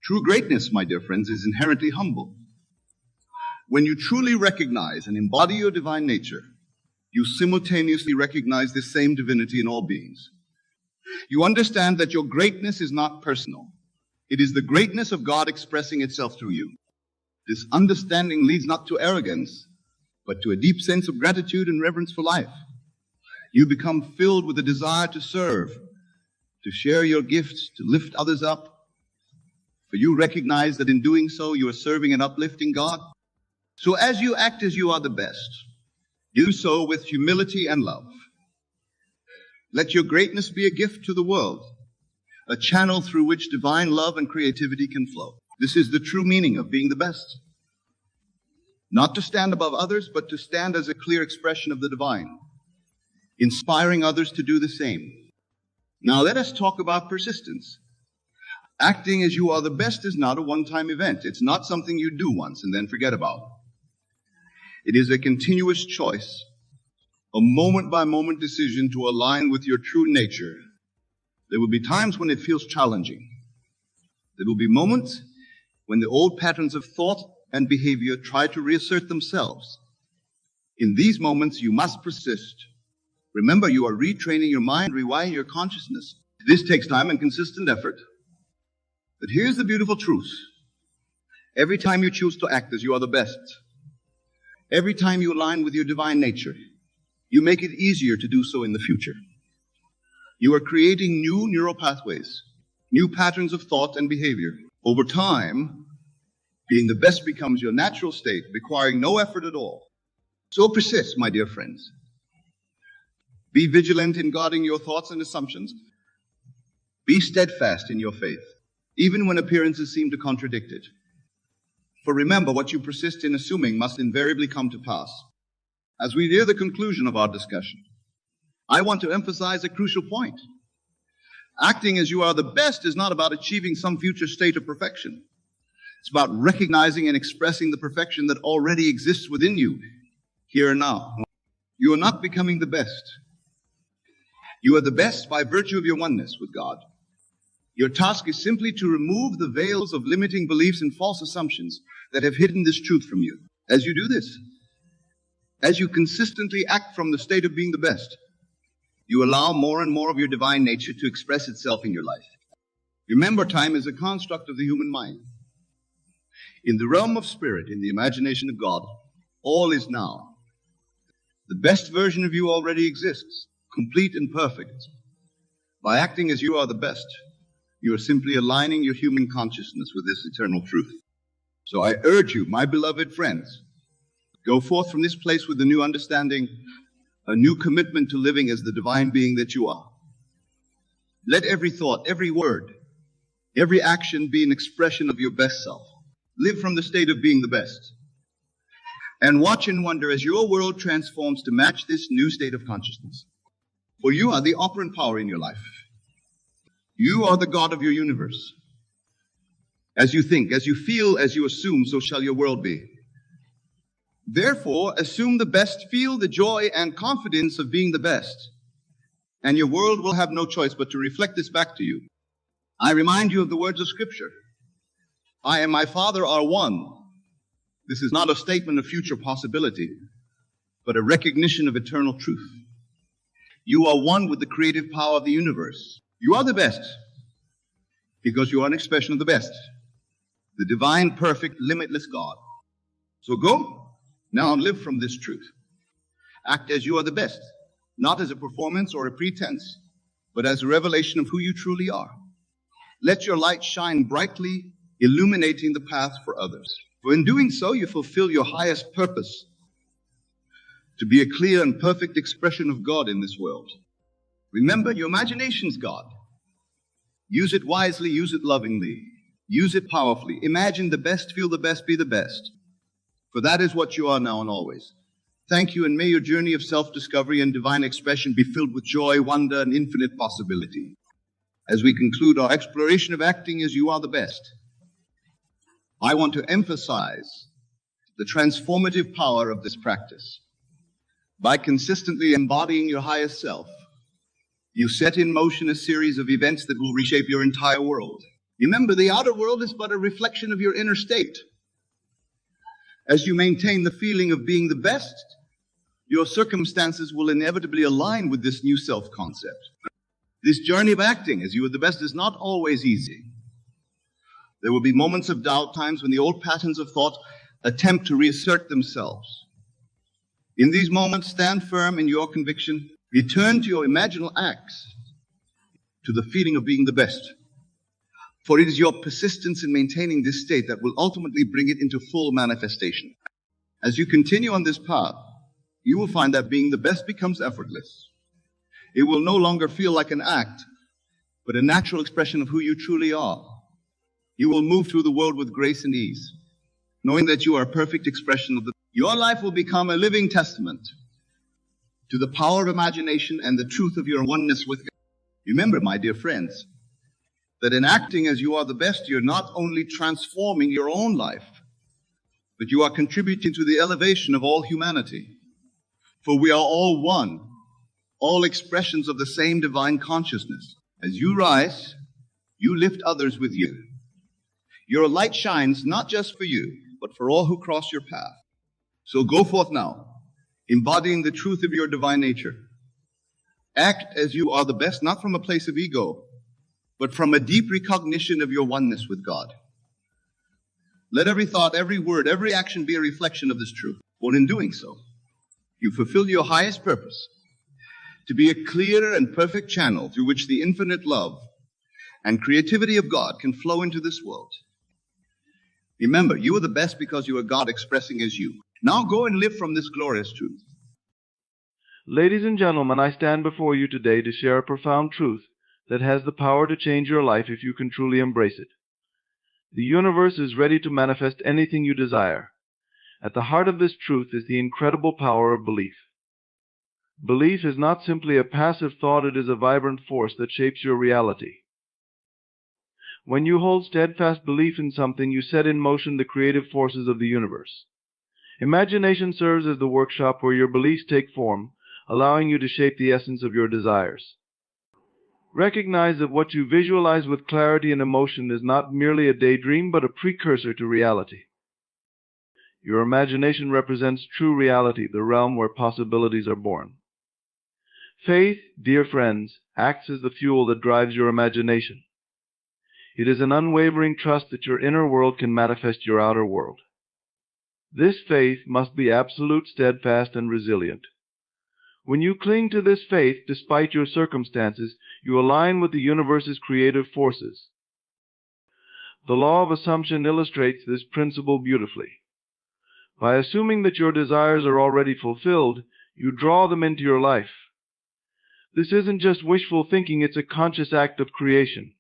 True greatness, my dear friends, is inherently humble. When you truly recognize and embody your divine nature, you simultaneously recognize this same divinity in all beings. You understand that your greatness is not personal. It is the greatness of God expressing itself through you. This understanding leads not to arrogance, but to a deep sense of gratitude and reverence for life. You become filled with a desire to serve, to share your gifts, to lift others up. For you recognize that in doing so, you are serving and uplifting God. So as you act as you are the best, do so with humility and love. Let your greatness be a gift to the world, a channel through which divine love and creativity can flow. This is the true meaning of being the best. Not to stand above others, but to stand as a clear expression of the divine, inspiring others to do the same. Now let us talk about persistence. Acting as you are the best is not a one-time event. It's not something you do once and then forget about. It is a continuous choice, a moment-by-moment decision to align with your true nature. There will be times when it feels challenging. There will be moments when the old patterns of thought and behavior try to reassert themselves. In these moments, you must persist. Remember, you are retraining your mind, rewiring your consciousness. This takes time and consistent effort. But here's the beautiful truth. Every time you choose to act as you are the best, every time you align with your divine nature, you make it easier to do so in the future. You are creating new neural pathways, new patterns of thought and behavior. Over time, being the best becomes your natural state, requiring no effort at all. So persist, my dear friends. Be vigilant in guarding your thoughts and assumptions. Be steadfast in your faith, even when appearances seem to contradict it. For remember, what you persist in assuming must invariably come to pass. As we near the conclusion of our discussion, I want to emphasize a crucial point. Acting as you are the best is not about achieving some future state of perfection. It's about recognizing and expressing the perfection that already exists within you, here and now. You are not becoming the best. You are the best by virtue of your oneness with God. Your task is simply to remove the veils of limiting beliefs and false assumptions that have hidden this truth from you. As you do this, as you consistently act from the state of being the best, you allow more and more of your divine nature to express itself in your life. Remember, time is a construct of the human mind. In the realm of spirit, in the imagination of God, all is now. The best version of you already exists, complete and perfect. By acting as you are the best, you are simply aligning your human consciousness with this eternal truth. So I urge you, my beloved friends, go forth from this place with a new understanding, a new commitment to living as the divine being that you are. Let every thought, every word, every action be an expression of your best self. Live from the state of being the best. And watch and wonder as your world transforms to match this new state of consciousness. For you are the operant power in your life. You are the God of your universe. As you think, as you feel, as you assume, so shall your world be. Therefore, assume the best, feel the joy and confidence of being the best, and your world will have no choice but to reflect this back to you. I remind you of the words of Scripture. I and my Father are one. This is not a statement of future possibility, but a recognition of eternal truth. You are one with the creative power of the universe. You are the best because you are an expression of the best, the divine, perfect, limitless God. So go now and live from this truth. Act as you are the best, not as a performance or a pretense, but as a revelation of who you truly are. Let your light shine brightly, illuminating the path for others. For in doing so, you fulfill your highest purpose, to be a clear and perfect expression of God in this world. Remember, your imagination's God. Use it wisely, use it lovingly, use it powerfully. Imagine the best, feel the best, be the best. For that is what you are now and always. Thank you, and may your journey of self-discovery and divine expression be filled with joy, wonder, and infinite possibility. As we conclude our exploration of acting as you are the best, I want to emphasize the transformative power of this practice. By consistently embodying your highest self, you set in motion a series of events that will reshape your entire world. Remember, the outer world is but a reflection of your inner state. As you maintain the feeling of being the best, your circumstances will inevitably align with this new self-concept. This journey of acting as you are the best is not always easy. There will be moments of doubt, times when the old patterns of thought attempt to reassert themselves. In these moments, stand firm in your conviction. Return to your imaginal acts, to the feeling of being the best. For it is your persistence in maintaining this state that will ultimately bring it into full manifestation. As you continue on this path, you will find that being the best becomes effortless. It will no longer feel like an act, but a natural expression of who you truly are. You will move through the world with grace and ease, knowing that you are a perfect expression of your life will become a living testament to the power of imagination and the truth of your oneness with God. Remember, my dear friends, that in acting as you are the best, you're not only transforming your own life, but you are contributing to the elevation of all humanity. For we are all one, all expressions of the same divine consciousness. As you rise, you lift others with you. Your light shines not just for you, but for all who cross your path. So go forth now, embodying the truth of your divine nature. Act as you are the best, not from a place of ego, but from a deep recognition of your oneness with God. Let every thought, every word, every action be a reflection of this truth. For in doing so, you fulfill your highest purpose, to be a clear and perfect channel through which the infinite love and creativity of God can flow into this world. Remember, you are the best because you are God expressing as you. Now go and live from this glorious truth. Ladies and gentlemen, I stand before you today to share a profound truth that has the power to change your life if you can truly embrace it. The universe is ready to manifest anything you desire. At the heart of this truth is the incredible power of belief. Belief is not simply a passive thought, it is a vibrant force that shapes your reality. When you hold steadfast belief in something, you set in motion the creative forces of the universe. Imagination serves as the workshop where your beliefs take form, allowing you to shape the essence of your desires. Recognize that what you visualize with clarity and emotion is not merely a daydream, but a precursor to reality. Your imagination represents true reality, the realm where possibilities are born. Faith, dear friends, acts as the fuel that drives your imagination. It is an unwavering trust that your inner world can manifest your outer world. This faith must be absolute, steadfast, and resilient. When you cling to this faith, despite your circumstances, you align with the universe's creative forces. The law of assumption illustrates this principle beautifully. By assuming that your desires are already fulfilled, you draw them into your life. This isn't just wishful thinking, it's a conscious act of creation.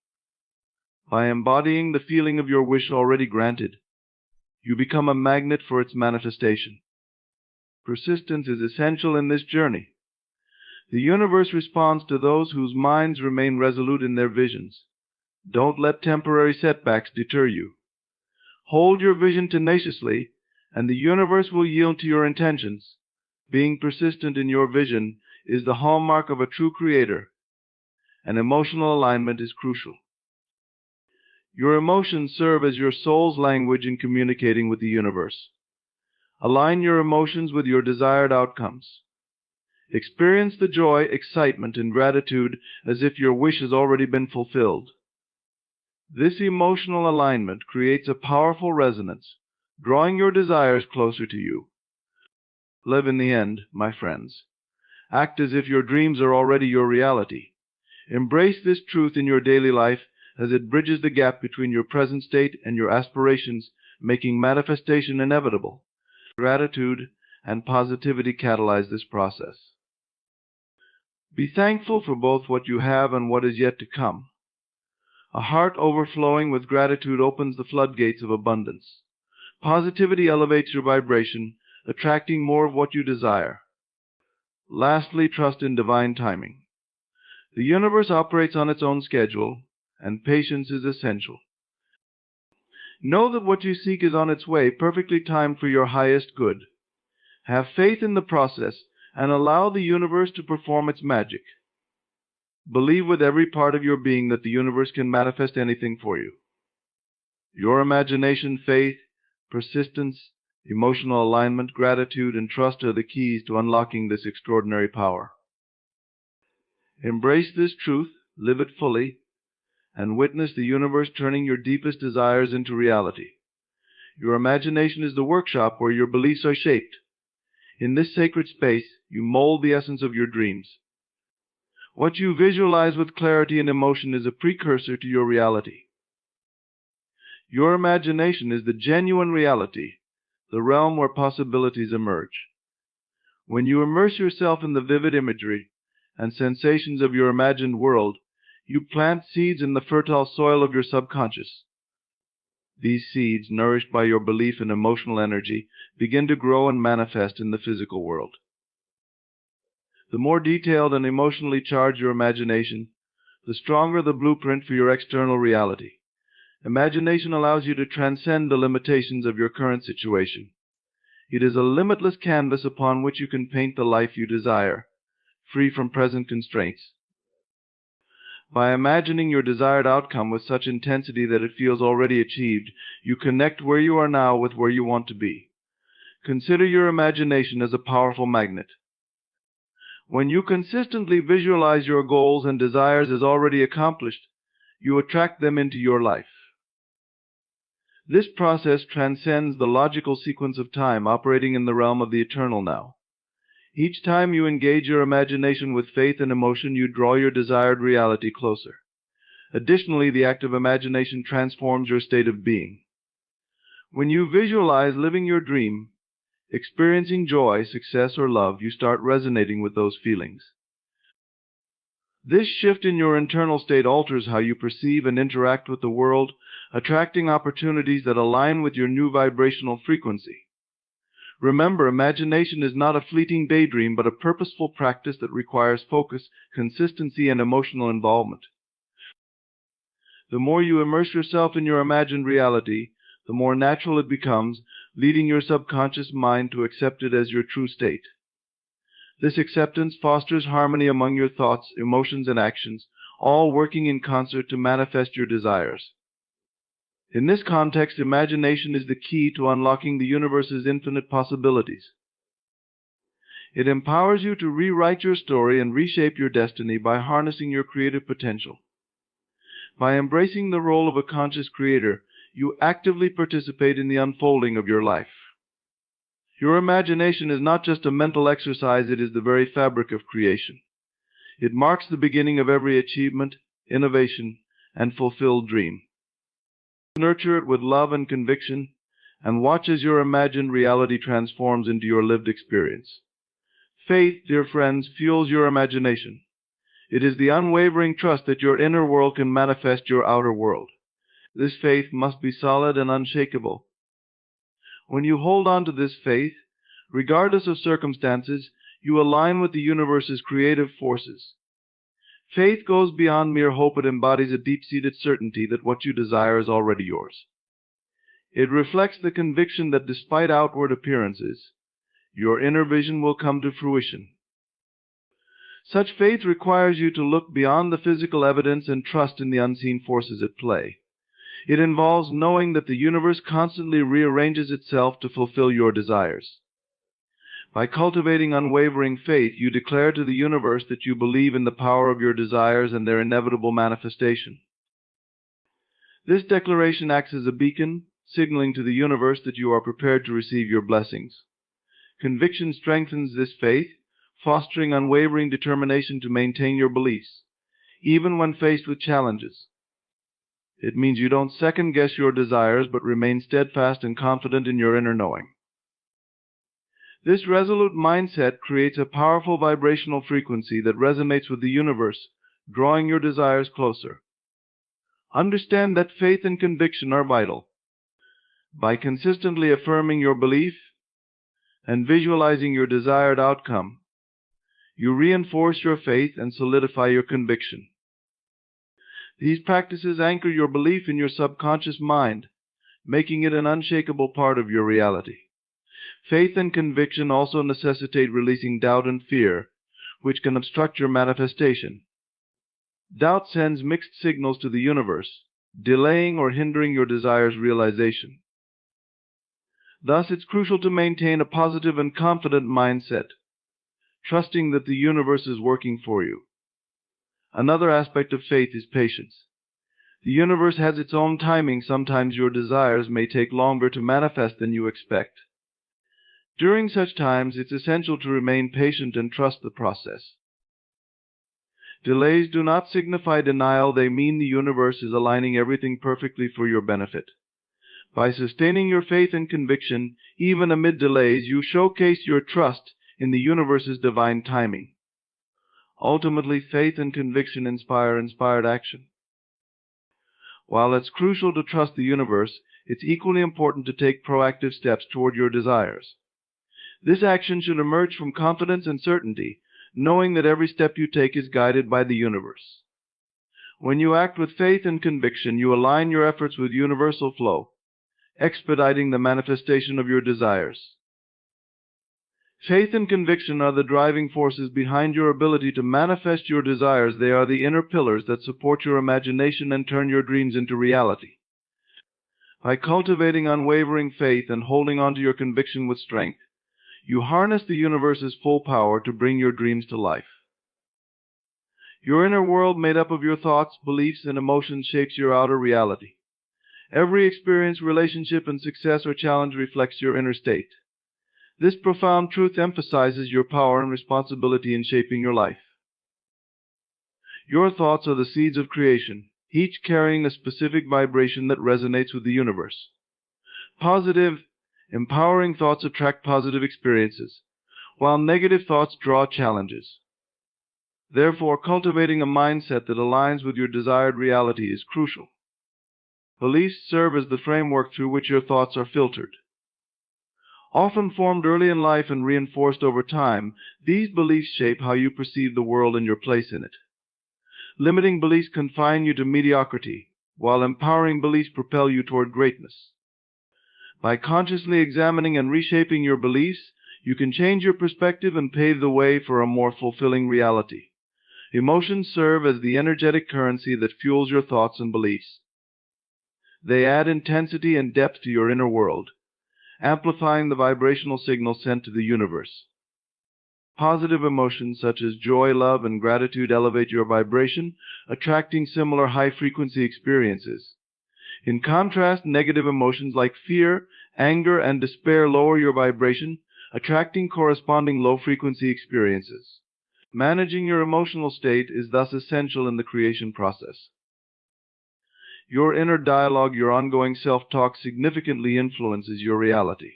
By embodying the feeling of your wish already granted, you become a magnet for its manifestation. Persistence is essential in this journey. The universe responds to those whose minds remain resolute in their visions. Don't let temporary setbacks deter you. Hold your vision tenaciously, and the universe will yield to your intentions. Being persistent in your vision is the hallmark of a true creator, and emotional alignment is crucial. Your emotions serve as your soul's language in communicating with the universe. Align your emotions with your desired outcomes. Experience the joy, excitement, and gratitude as if your wish has already been fulfilled. This emotional alignment creates a powerful resonance, drawing your desires closer to you. Live in the end, my friends. Act as if your dreams are already your reality. Embrace this truth in your daily life as it bridges the gap between your present state and your aspirations, making manifestation inevitable. Gratitude and positivity catalyze this process. Be thankful for both what you have and what is yet to come. A heart overflowing with gratitude opens the floodgates of abundance. Positivity elevates your vibration, attracting more of what you desire. Lastly, trust in divine timing. The universe operates on its own schedule, and patience is essential. Know that what you seek is on its way, perfectly timed for your highest good. Have faith in the process and allow the universe to perform its magic. Believe with every part of your being that the universe can manifest anything for you. Your imagination, faith, persistence, emotional alignment, gratitude, and trust are the keys to unlocking this extraordinary power. Embrace this truth, live it fully, and witness the universe turning your deepest desires into reality. Your imagination is the workshop where your beliefs are shaped. In this sacred space, you mold the essence of your dreams. What you visualize with clarity and emotion is a precursor to your reality. Your imagination is the genuine reality, the realm where possibilities emerge. When you immerse yourself in the vivid imagery and sensations of your imagined world, you plant seeds in the fertile soil of your subconscious. These seeds, nourished by your belief and emotional energy, begin to grow and manifest in the physical world. The more detailed and emotionally charged your imagination, the stronger the blueprint for your external reality. Imagination allows you to transcend the limitations of your current situation. It is a limitless canvas upon which you can paint the life you desire, free from present constraints. By imagining your desired outcome with such intensity that it feels already achieved, you connect where you are now with where you want to be. Consider your imagination as a powerful magnet. When you consistently visualize your goals and desires as already accomplished, you attract them into your life. This process transcends the logical sequence of time, operating in the realm of the eternal now. Each time you engage your imagination with faith and emotion, you draw your desired reality closer. Additionally, the act of imagination transforms your state of being. When you visualize living your dream, experiencing joy, success, or love, you start resonating with those feelings. This shift in your internal state alters how you perceive and interact with the world, attracting opportunities that align with your new vibrational frequency. Remember, imagination is not a fleeting daydream, but a purposeful practice that requires focus, consistency, and emotional involvement. The more you immerse yourself in your imagined reality, the more natural it becomes, leading your subconscious mind to accept it as your true state. This acceptance fosters harmony among your thoughts, emotions, and actions, all working in concert to manifest your desires. In this context, imagination is the key to unlocking the universe's infinite possibilities. It empowers you to rewrite your story and reshape your destiny by harnessing your creative potential. By embracing the role of a conscious creator, you actively participate in the unfolding of your life. Your imagination is not just a mental exercise, it is the very fabric of creation. It marks the beginning of every achievement, innovation, and fulfilled dream. Nurture it with love and conviction, and watch as your imagined reality transforms into your lived experience. Faith, dear friends, fuels your imagination. It is the unwavering trust that your inner world can manifest your outer world. This faith must be solid and unshakable. When you hold on to this faith, regardless of circumstances, you align with the universe's creative forces. Faith goes beyond mere hope. It embodies a deep-seated certainty that what you desire is already yours. It reflects the conviction that despite outward appearances, your inner vision will come to fruition. Such faith requires you to look beyond the physical evidence and trust in the unseen forces at play. It involves knowing that the universe constantly rearranges itself to fulfill your desires. By cultivating unwavering faith, you declare to the universe that you believe in the power of your desires and their inevitable manifestation. This declaration acts as a beacon, signaling to the universe that you are prepared to receive your blessings. Conviction strengthens this faith, fostering unwavering determination to maintain your beliefs, even when faced with challenges. It means you don't second-guess your desires, but remain steadfast and confident in your inner knowing. This resolute mindset creates a powerful vibrational frequency that resonates with the universe, drawing your desires closer. Understand that faith and conviction are vital. By consistently affirming your belief and visualizing your desired outcome, you reinforce your faith and solidify your conviction. These practices anchor your belief in your subconscious mind, making it an unshakable part of your reality. Faith and conviction also necessitate releasing doubt and fear, which can obstruct your manifestation. Doubt sends mixed signals to the universe, delaying or hindering your desire's realization. Thus, it's crucial to maintain a positive and confident mindset, trusting that the universe is working for you. Another aspect of faith is patience. The universe has its own timing. Sometimes your desires may take longer to manifest than you expect. During such times, it's essential to remain patient and trust the process. Delays do not signify denial. They mean the universe is aligning everything perfectly for your benefit. By sustaining your faith and conviction, even amid delays, you showcase your trust in the universe's divine timing. Ultimately, faith and conviction inspire inspired action. While it's crucial to trust the universe, it's equally important to take proactive steps toward your desires. This action should emerge from confidence and certainty, knowing that every step you take is guided by the universe. When you act with faith and conviction, you align your efforts with universal flow, expediting the manifestation of your desires. Faith and conviction are the driving forces behind your ability to manifest your desires. They are the inner pillars that support your imagination and turn your dreams into reality. By cultivating unwavering faith and holding on to your conviction with strength, you harness the universe's full power to bring your dreams to life. Your inner world, made up of your thoughts, beliefs, and emotions, shapes your outer reality. Every experience, relationship, and success or challenge reflects your inner state. This profound truth emphasizes your power and responsibility in shaping your life. Your thoughts are the seeds of creation, each carrying a specific vibration that resonates with the universe. Positive, empowering thoughts attract positive experiences, while negative thoughts draw challenges. Therefore, cultivating a mindset that aligns with your desired reality is crucial. Beliefs serve as the framework through which your thoughts are filtered. Often formed early in life and reinforced over time, these beliefs shape how you perceive the world and your place in it. Limiting beliefs confine you to mediocrity, while empowering beliefs propel you toward greatness. By consciously examining and reshaping your beliefs, you can change your perspective and pave the way for a more fulfilling reality. Emotions serve as the energetic currency that fuels your thoughts and beliefs. They add intensity and depth to your inner world, amplifying the vibrational signal sent to the universe. Positive emotions such as joy, love, and gratitude elevate your vibration, attracting similar high-frequency experiences. In contrast, negative emotions like fear, anger, and despair lower your vibration, attracting corresponding low-frequency experiences. Managing your emotional state is thus essential in the creation process. Your inner dialogue, your ongoing self-talk, significantly influences your reality.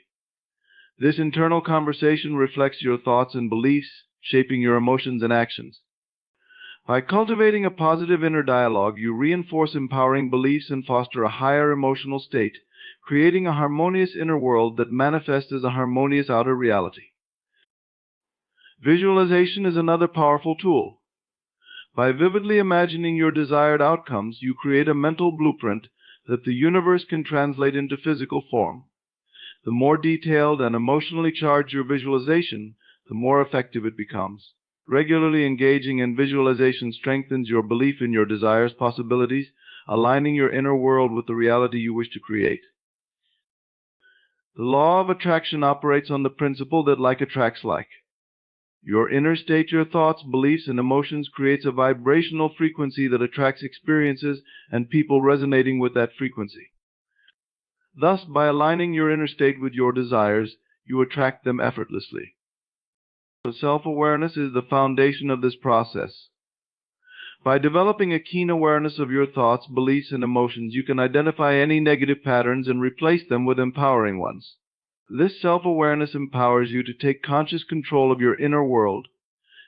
This internal conversation reflects your thoughts and beliefs, shaping your emotions and actions. By cultivating a positive inner dialogue, you reinforce empowering beliefs and foster a higher emotional state, creating a harmonious inner world that manifests as a harmonious outer reality. Visualization is another powerful tool. By vividly imagining your desired outcomes, you create a mental blueprint that the universe can translate into physical form. The more detailed and emotionally charged your visualization, the more effective it becomes. Regularly engaging in visualization strengthens your belief in your desires' possibilities, aligning your inner world with the reality you wish to create. The law of attraction operates on the principle that like attracts like. Your inner state, your thoughts, beliefs, and emotions creates a vibrational frequency that attracts experiences and people resonating with that frequency. Thus, by aligning your inner state with your desires, you attract them effortlessly. Self-awareness is the foundation of this process. By developing a keen awareness of your thoughts, beliefs, and emotions, you can identify any negative patterns and replace them with empowering ones. This self-awareness empowers you to take conscious control of your inner world,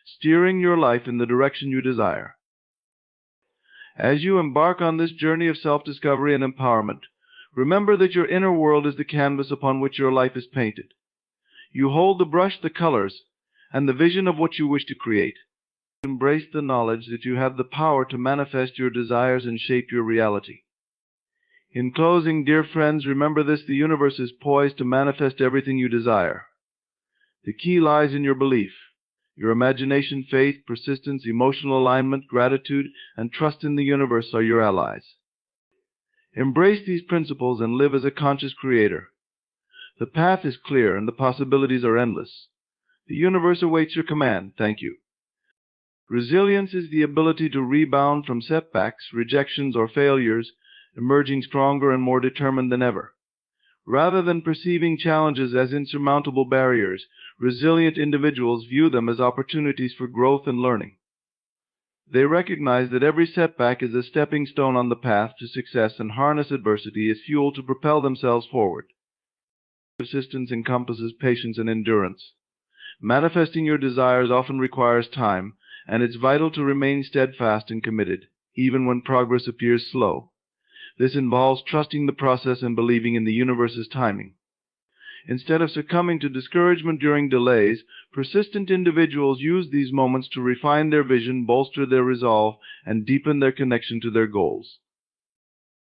steering your life in the direction you desire. As you embark on this journey of self-discovery and empowerment, Remember that your inner world is the canvas upon which your life is painted. You hold the brush, the colors, and the vision of what you wish to create. Embrace the knowledge that you have the power to manifest your desires and shape your reality. In closing, dear friends, remember this: the universe is poised to manifest everything you desire. The key lies in your belief. Your imagination, faith, persistence, emotional alignment, gratitude, and trust in the universe are your allies. Embrace these principles and live as a conscious creator. The path is clear and the possibilities are endless. The universe awaits your command. Thank you. Resilience is the ability to rebound from setbacks, rejections, or failures, emerging stronger and more determined than ever. Rather than perceiving challenges as insurmountable barriers, resilient individuals view them as opportunities for growth and learning. They recognize that every setback is a stepping stone on the path to success and harness adversity as fuel to propel themselves forward. Persistence encompasses patience and endurance. Manifesting your desires often requires time, and it's vital to remain steadfast and committed, even when progress appears slow. This involves trusting the process and believing in the universe's timing. Instead of succumbing to discouragement during delays, persistent individuals use these moments to refine their vision, bolster their resolve, and deepen their connection to their goals.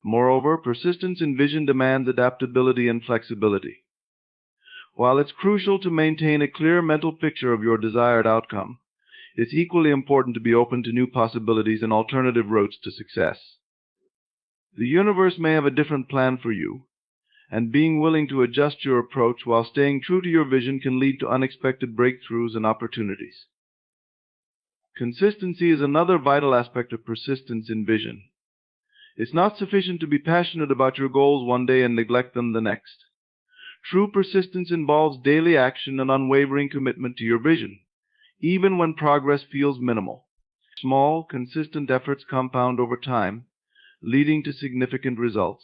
Moreover, persistence in vision demands adaptability and flexibility. While it's crucial to maintain a clear mental picture of your desired outcome, it's equally important to be open to new possibilities and alternative routes to success. The universe may have a different plan for you, and being willing to adjust your approach while staying true to your vision can lead to unexpected breakthroughs and opportunities. Consistency is another vital aspect of persistence in vision. It's not sufficient to be passionate about your goals one day and neglect them the next. True persistence involves daily action and unwavering commitment to your vision, even when progress feels minimal. Small, consistent efforts compound over time, leading to significant results.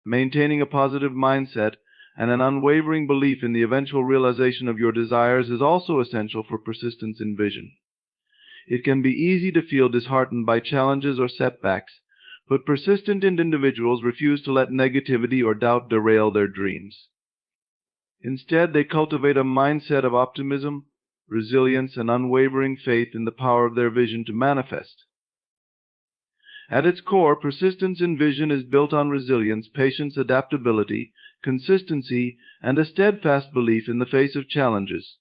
Maintaining a positive mindset and an unwavering belief in the eventual realization of your desires is also essential for persistence in vision. It can be easy to feel disheartened by challenges or setbacks, but persistent individuals refuse to let negativity or doubt derail their dreams. Instead, they cultivate a mindset of optimism, resilience, and unwavering faith in the power of their vision to manifest. At its core, persistence in vision is built on resilience, patience, adaptability, consistency, and a steadfast belief in the face of challenges.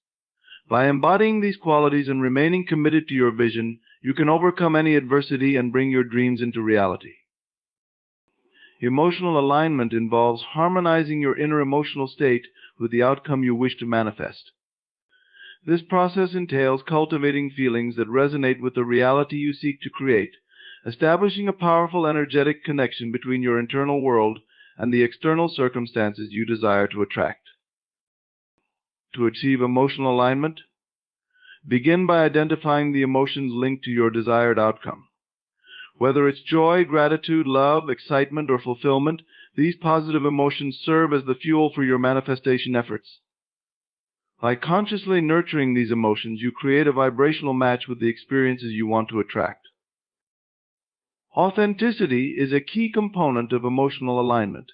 By embodying these qualities and remaining committed to your vision, you can overcome any adversity and bring your dreams into reality. Emotional alignment involves harmonizing your inner emotional state with the outcome you wish to manifest. This process entails cultivating feelings that resonate with the reality you seek to create, establishing a powerful energetic connection between your internal world and the external circumstances you desire to attract. To achieve emotional alignment, begin by identifying the emotions linked to your desired outcome. Whether it's joy, gratitude, love, excitement, or fulfillment, these positive emotions serve as the fuel for your manifestation efforts. By consciously nurturing these emotions, you create a vibrational match with the experiences you want to attract. Authenticity is a key component of emotional alignment.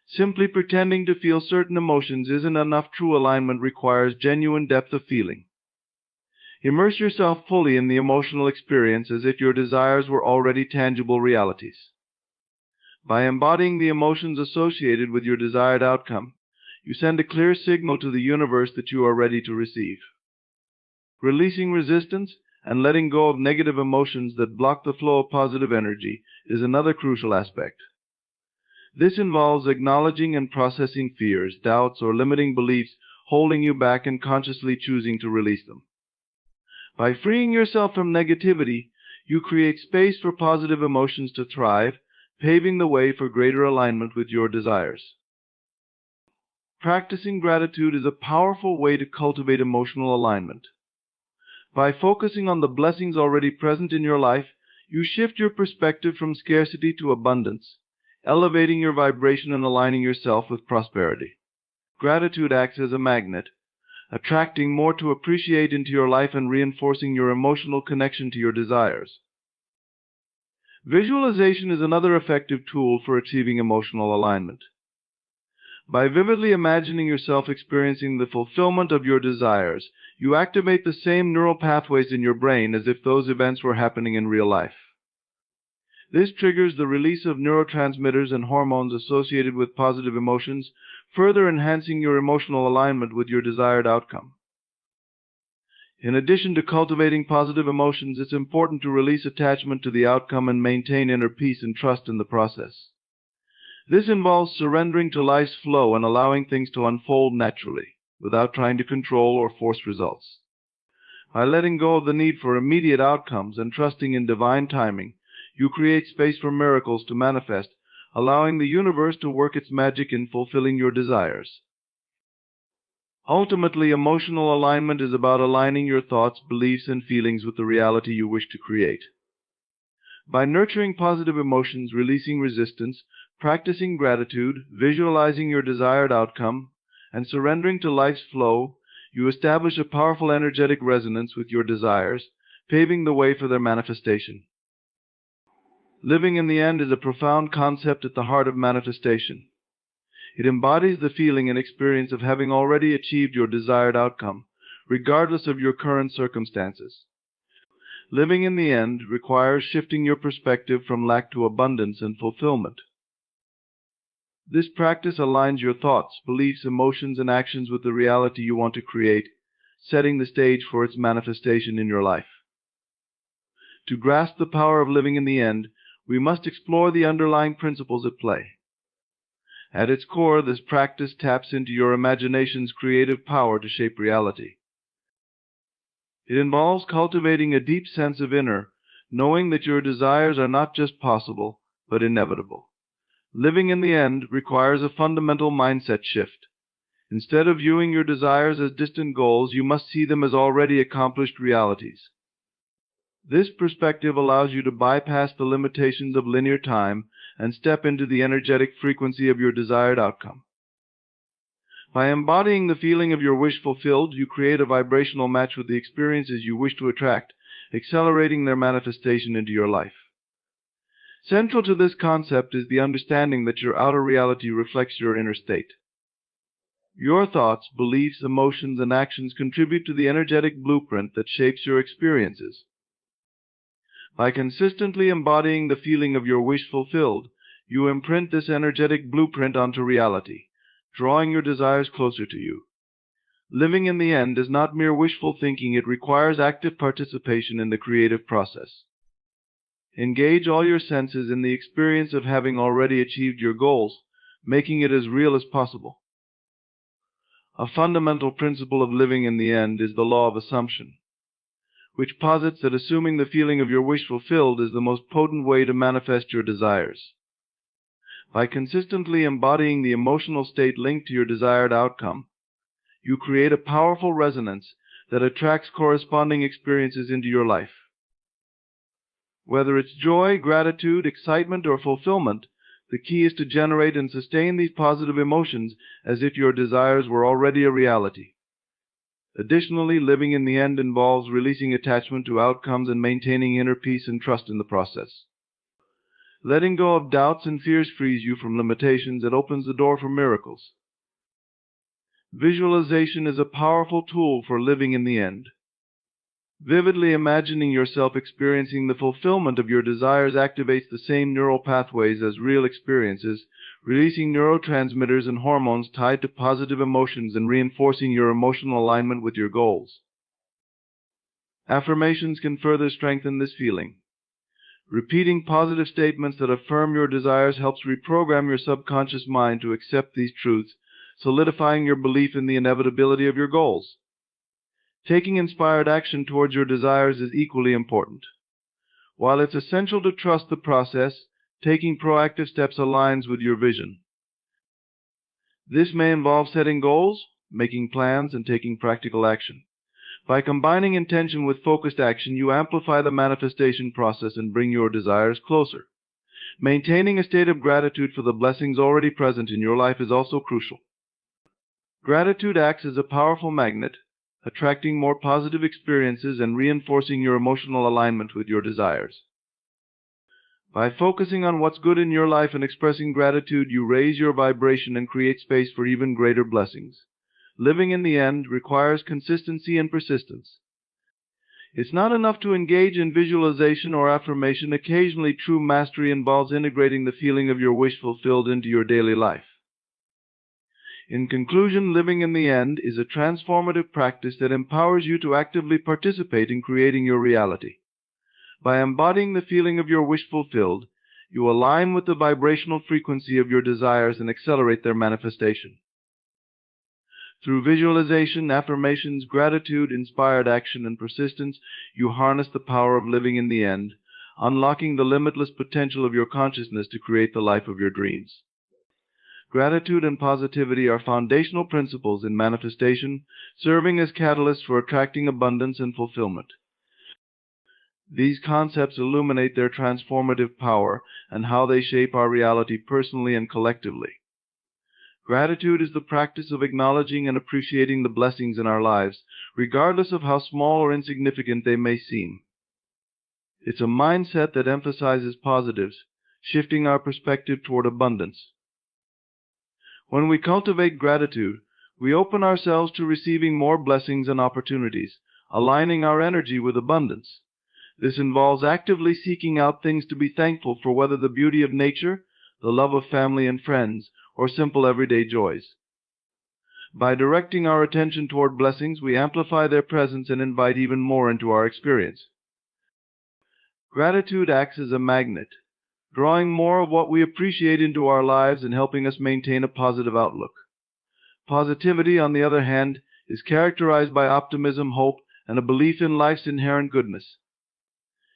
Simply pretending to feel certain emotions isn't enough. True alignment requires genuine depth of feeling. Immerse yourself fully in the emotional experience as if your desires were already tangible realities. By embodying the emotions associated with your desired outcome, you send a clear signal to the universe that you are ready to receive. Releasing resistance and letting go of negative emotions that block the flow of positive energy is another crucial aspect. This involves acknowledging and processing fears, doubts, or limiting beliefs holding you back and consciously choosing to release them. By freeing yourself from negativity, you create space for positive emotions to thrive, paving the way for greater alignment with your desires. Practicing gratitude is a powerful way to cultivate emotional alignment. By focusing on the blessings already present in your life, you shift your perspective from scarcity to abundance, elevating your vibration and aligning yourself with prosperity. Gratitude acts as a magnet, attracting more to appreciate into your life and reinforcing your emotional connection to your desires. Visualization is another effective tool for achieving emotional alignment. By vividly imagining yourself experiencing the fulfillment of your desires, you activate the same neural pathways in your brain as if those events were happening in real life. This triggers the release of neurotransmitters and hormones associated with positive emotions, further enhancing your emotional alignment with your desired outcome. In addition to cultivating positive emotions, it's important to release attachment to the outcome and maintain inner peace and trust in the process. This involves surrendering to life's flow and allowing things to unfold naturally, without trying to control or force results. By letting go of the need for immediate outcomes and trusting in divine timing, you create space for miracles to manifest, allowing the universe to work its magic in fulfilling your desires. Ultimately, emotional alignment is about aligning your thoughts, beliefs, and feelings with the reality you wish to create. By nurturing positive emotions, releasing resistance, practicing gratitude, visualizing your desired outcome, and surrendering to life's flow, you establish a powerful energetic resonance with your desires, paving the way for their manifestation. Living in the end is a profound concept at the heart of manifestation. It embodies the feeling and experience of having already achieved your desired outcome, regardless of your current circumstances. Living in the end requires shifting your perspective from lack to abundance and fulfillment. This practice aligns your thoughts, beliefs, emotions, and actions with the reality you want to create, setting the stage for its manifestation in your life. To grasp the power of living in the end, we must explore the underlying principles at play. At its core, this practice taps into your imagination's creative power to shape reality. It involves cultivating a deep sense of inner, knowing that your desires are not just possible, but inevitable. Living in the end requires a fundamental mindset shift. Instead of viewing your desires as distant goals, you must see them as already accomplished realities. This perspective allows you to bypass the limitations of linear time and step into the energetic frequency of your desired outcome. By embodying the feeling of your wish fulfilled, you create a vibrational match with the experiences you wish to attract, accelerating their manifestation into your life. Central to this concept is the understanding that your outer reality reflects your inner state. Your thoughts, beliefs, emotions, and actions contribute to the energetic blueprint that shapes your experiences. By consistently embodying the feeling of your wish fulfilled, you imprint this energetic blueprint onto reality, drawing your desires closer to you. Living in the end is not mere wishful thinking, it requires active participation in the creative process. Engage all your senses in the experience of having already achieved your goals, making it as real as possible. A fundamental principle of living in the end is the law of assumption, which posits that assuming the feeling of your wish fulfilled is the most potent way to manifest your desires. By consistently embodying the emotional state linked to your desired outcome, you create a powerful resonance that attracts corresponding experiences into your life. Whether it's joy, gratitude, excitement, or fulfillment, the key is to generate and sustain these positive emotions as if your desires were already a reality. Additionally, living in the end involves releasing attachment to outcomes and maintaining inner peace and trust in the process. Letting go of doubts and fears frees you from limitations and opens the door for miracles. Visualization is a powerful tool for living in the end. Vividly imagining yourself experiencing the fulfillment of your desires activates the same neural pathways as real experiences, releasing neurotransmitters and hormones tied to positive emotions and reinforcing your emotional alignment with your goals. Affirmations can further strengthen this feeling. Repeating positive statements that affirm your desires helps reprogram your subconscious mind to accept these truths, solidifying your belief in the inevitability of your goals. Taking inspired action towards your desires is equally important. While it's essential to trust the process, taking proactive steps aligns with your vision. This may involve setting goals, making plans, and taking practical action. By combining intention with focused action, you amplify the manifestation process and bring your desires closer. Maintaining a state of gratitude for the blessings already present in your life is also crucial. Gratitude acts as a powerful magnet, attracting more positive experiences and reinforcing your emotional alignment with your desires. By focusing on what's good in your life and expressing gratitude, you raise your vibration and create space for even greater blessings. Living in the end requires consistency and persistence. It's not enough to engage in visualization or affirmation. Occasionally, true mastery involves integrating the feeling of your wish fulfilled into your daily life. In conclusion, living in the end is a transformative practice that empowers you to actively participate in creating your reality. By embodying the feeling of your wish fulfilled, you align with the vibrational frequency of your desires and accelerate their manifestation. Through visualization, affirmations, gratitude, inspired action, and persistence, you harness the power of living in the end, unlocking the limitless potential of your consciousness to create the life of your dreams. Gratitude and positivity are foundational principles in manifestation, serving as catalysts for attracting abundance and fulfillment. These concepts illuminate their transformative power and how they shape our reality personally and collectively. Gratitude is the practice of acknowledging and appreciating the blessings in our lives, regardless of how small or insignificant they may seem. It's a mindset that emphasizes positives, shifting our perspective toward abundance. When we cultivate gratitude, we open ourselves to receiving more blessings and opportunities, aligning our energy with abundance. This involves actively seeking out things to be thankful for, whether the beauty of nature, the love of family and friends, or simple everyday joys. By directing our attention toward blessings, we amplify their presence and invite even more into our experience. Gratitude acts as a magnet, drawing more of what we appreciate into our lives and helping us maintain a positive outlook. Positivity, on the other hand, is characterized by optimism, hope, and a belief in life's inherent goodness.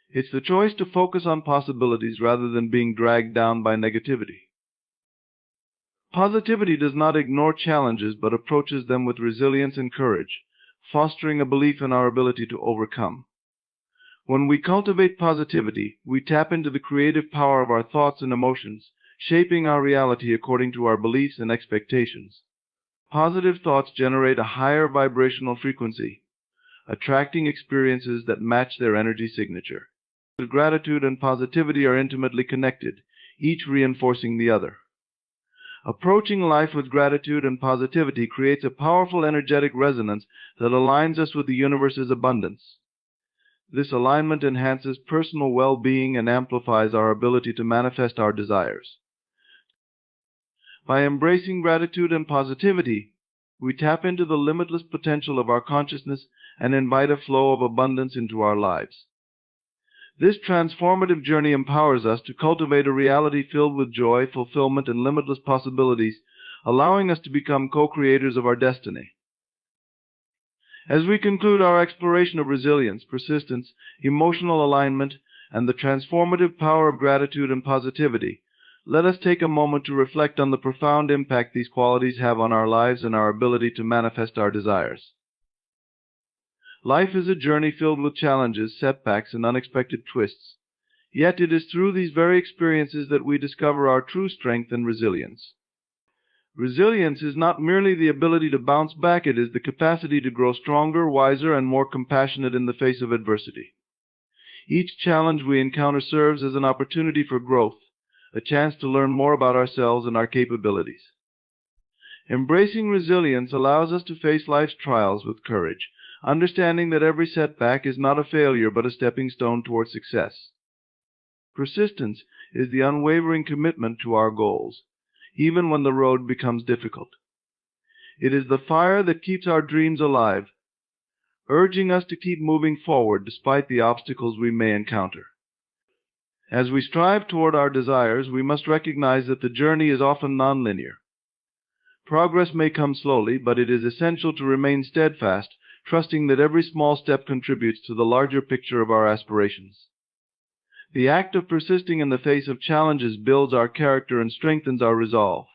It's the choice to focus on possibilities rather than being dragged down by negativity. Positivity does not ignore challenges but approaches them with resilience and courage, fostering a belief in our ability to overcome. When we cultivate positivity, we tap into the creative power of our thoughts and emotions, shaping our reality according to our beliefs and expectations. Positive thoughts generate a higher vibrational frequency, attracting experiences that match their energy signature. Gratitude and positivity are intimately connected, each reinforcing the other. Approaching life with gratitude and positivity creates a powerful energetic resonance that aligns us with the universe's abundance. This alignment enhances personal well-being and amplifies our ability to manifest our desires. By embracing gratitude and positivity, we tap into the limitless potential of our consciousness and invite a flow of abundance into our lives. This transformative journey empowers us to cultivate a reality filled with joy, fulfillment, and limitless possibilities, allowing us to become co-creators of our destiny. As we conclude our exploration of resilience, persistence, emotional alignment, and the transformative power of gratitude and positivity, let us take a moment to reflect on the profound impact these qualities have on our lives and our ability to manifest our desires. Life is a journey filled with challenges, setbacks, and unexpected twists. Yet it is through these very experiences that we discover our true strength and resilience. Resilience is not merely the ability to bounce back, it is the capacity to grow stronger, wiser, and more compassionate in the face of adversity. Each challenge we encounter serves as an opportunity for growth, a chance to learn more about ourselves and our capabilities. Embracing resilience allows us to face life's trials with courage, understanding that every setback is not a failure but a stepping stone toward success. Persistence is the unwavering commitment to our goals, even when the road becomes difficult. It is the fire that keeps our dreams alive, urging us to keep moving forward despite the obstacles we may encounter. As we strive toward our desires, we must recognize that the journey is often nonlinear. Progress may come slowly, but it is essential to remain steadfast, trusting that every small step contributes to the larger picture of our aspirations. The act of persisting in the face of challenges builds our character and strengthens our resolve.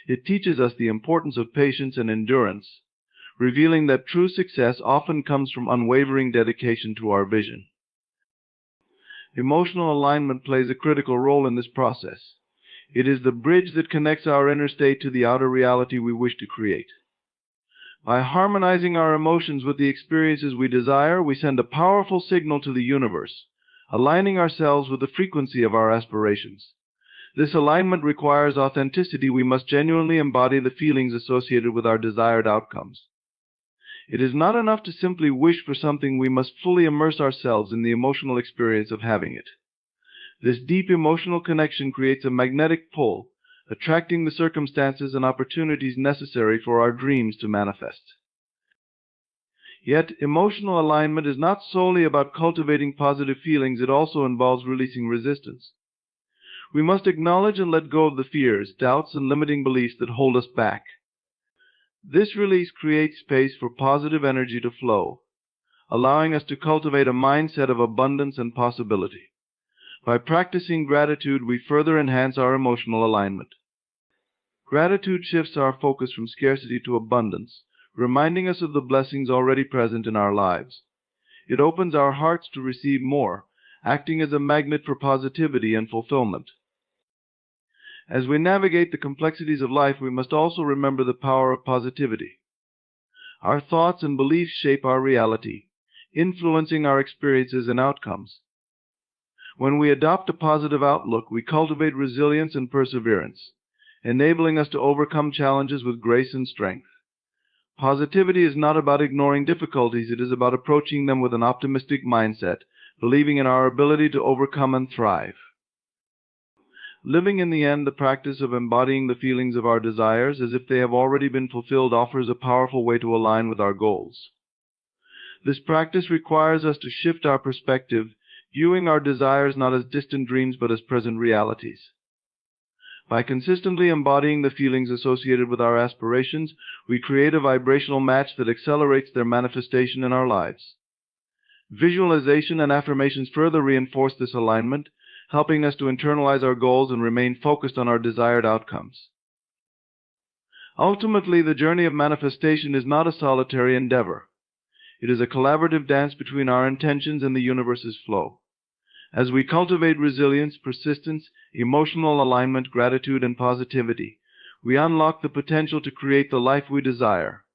It teaches us the importance of patience and endurance, revealing that true success often comes from unwavering dedication to our vision. Emotional alignment plays a critical role in this process. It is the bridge that connects our inner state to the outer reality we wish to create. By harmonizing our emotions with the experiences we desire, we send a powerful signal to the universe, aligning ourselves with the frequency of our aspirations. This alignment requires authenticity. We must genuinely embody the feelings associated with our desired outcomes. It is not enough to simply wish for something. We must fully immerse ourselves in the emotional experience of having it. This deep emotional connection creates a magnetic pull, attracting the circumstances and opportunities necessary for our dreams to manifest. Yet, emotional alignment is not solely about cultivating positive feelings. It also involves releasing resistance. We must acknowledge and let go of the fears, doubts, and limiting beliefs that hold us back. This release creates space for positive energy to flow, allowing us to cultivate a mindset of abundance and possibility. By practicing gratitude, we further enhance our emotional alignment. Gratitude shifts our focus from scarcity to abundance, reminding us of the blessings already present in our lives. It opens our hearts to receive more, acting as a magnet for positivity and fulfillment. As we navigate the complexities of life, we must also remember the power of positivity. Our thoughts and beliefs shape our reality, influencing our experiences and outcomes. When we adopt a positive outlook, we cultivate resilience and perseverance, enabling us to overcome challenges with grace and strength. Positivity is not about ignoring difficulties. It is about approaching them with an optimistic mindset, believing in our ability to overcome and thrive. Living in the end, the practice of embodying the feelings of our desires as if they have already been fulfilled offers a powerful way to align with our goals. This practice requires us to shift our perspective, viewing our desires not as distant dreams but as present realities. By consistently embodying the feelings associated with our aspirations, we create a vibrational match that accelerates their manifestation in our lives. Visualization and affirmations further reinforce this alignment, helping us to internalize our goals and remain focused on our desired outcomes. Ultimately, the journey of manifestation is not a solitary endeavor. It is a collaborative dance between our intentions and the universe's flow. As we cultivate resilience, persistence, emotional alignment, gratitude, and positivity, we unlock the potential to create the life we desire.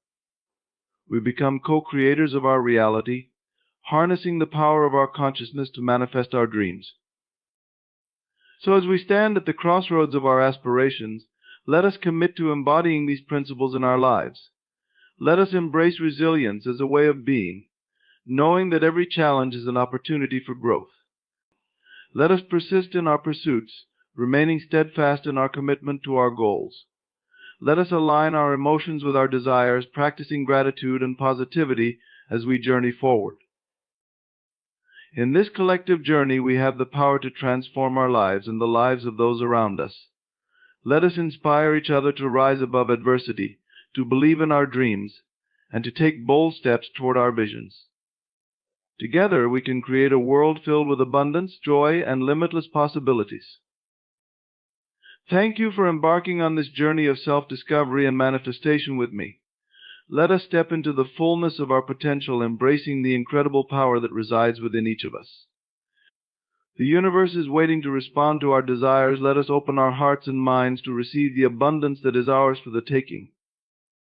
We become co-creators of our reality, harnessing the power of our consciousness to manifest our dreams. So as we stand at the crossroads of our aspirations, let us commit to embodying these principles in our lives. Let us embrace resilience as a way of being, knowing that every challenge is an opportunity for growth. Let us persist in our pursuits, remaining steadfast in our commitment to our goals. Let us align our emotions with our desires, practicing gratitude and positivity as we journey forward. In this collective journey, we have the power to transform our lives and the lives of those around us. Let us inspire each other to rise above adversity, to believe in our dreams, and to take bold steps toward our visions. Together, we can create a world filled with abundance, joy, and limitless possibilities. Thank you for embarking on this journey of self-discovery and manifestation with me. Let us step into the fullness of our potential, embracing the incredible power that resides within each of us. The universe is waiting to respond to our desires. Let us open our hearts and minds to receive the abundance that is ours for the taking.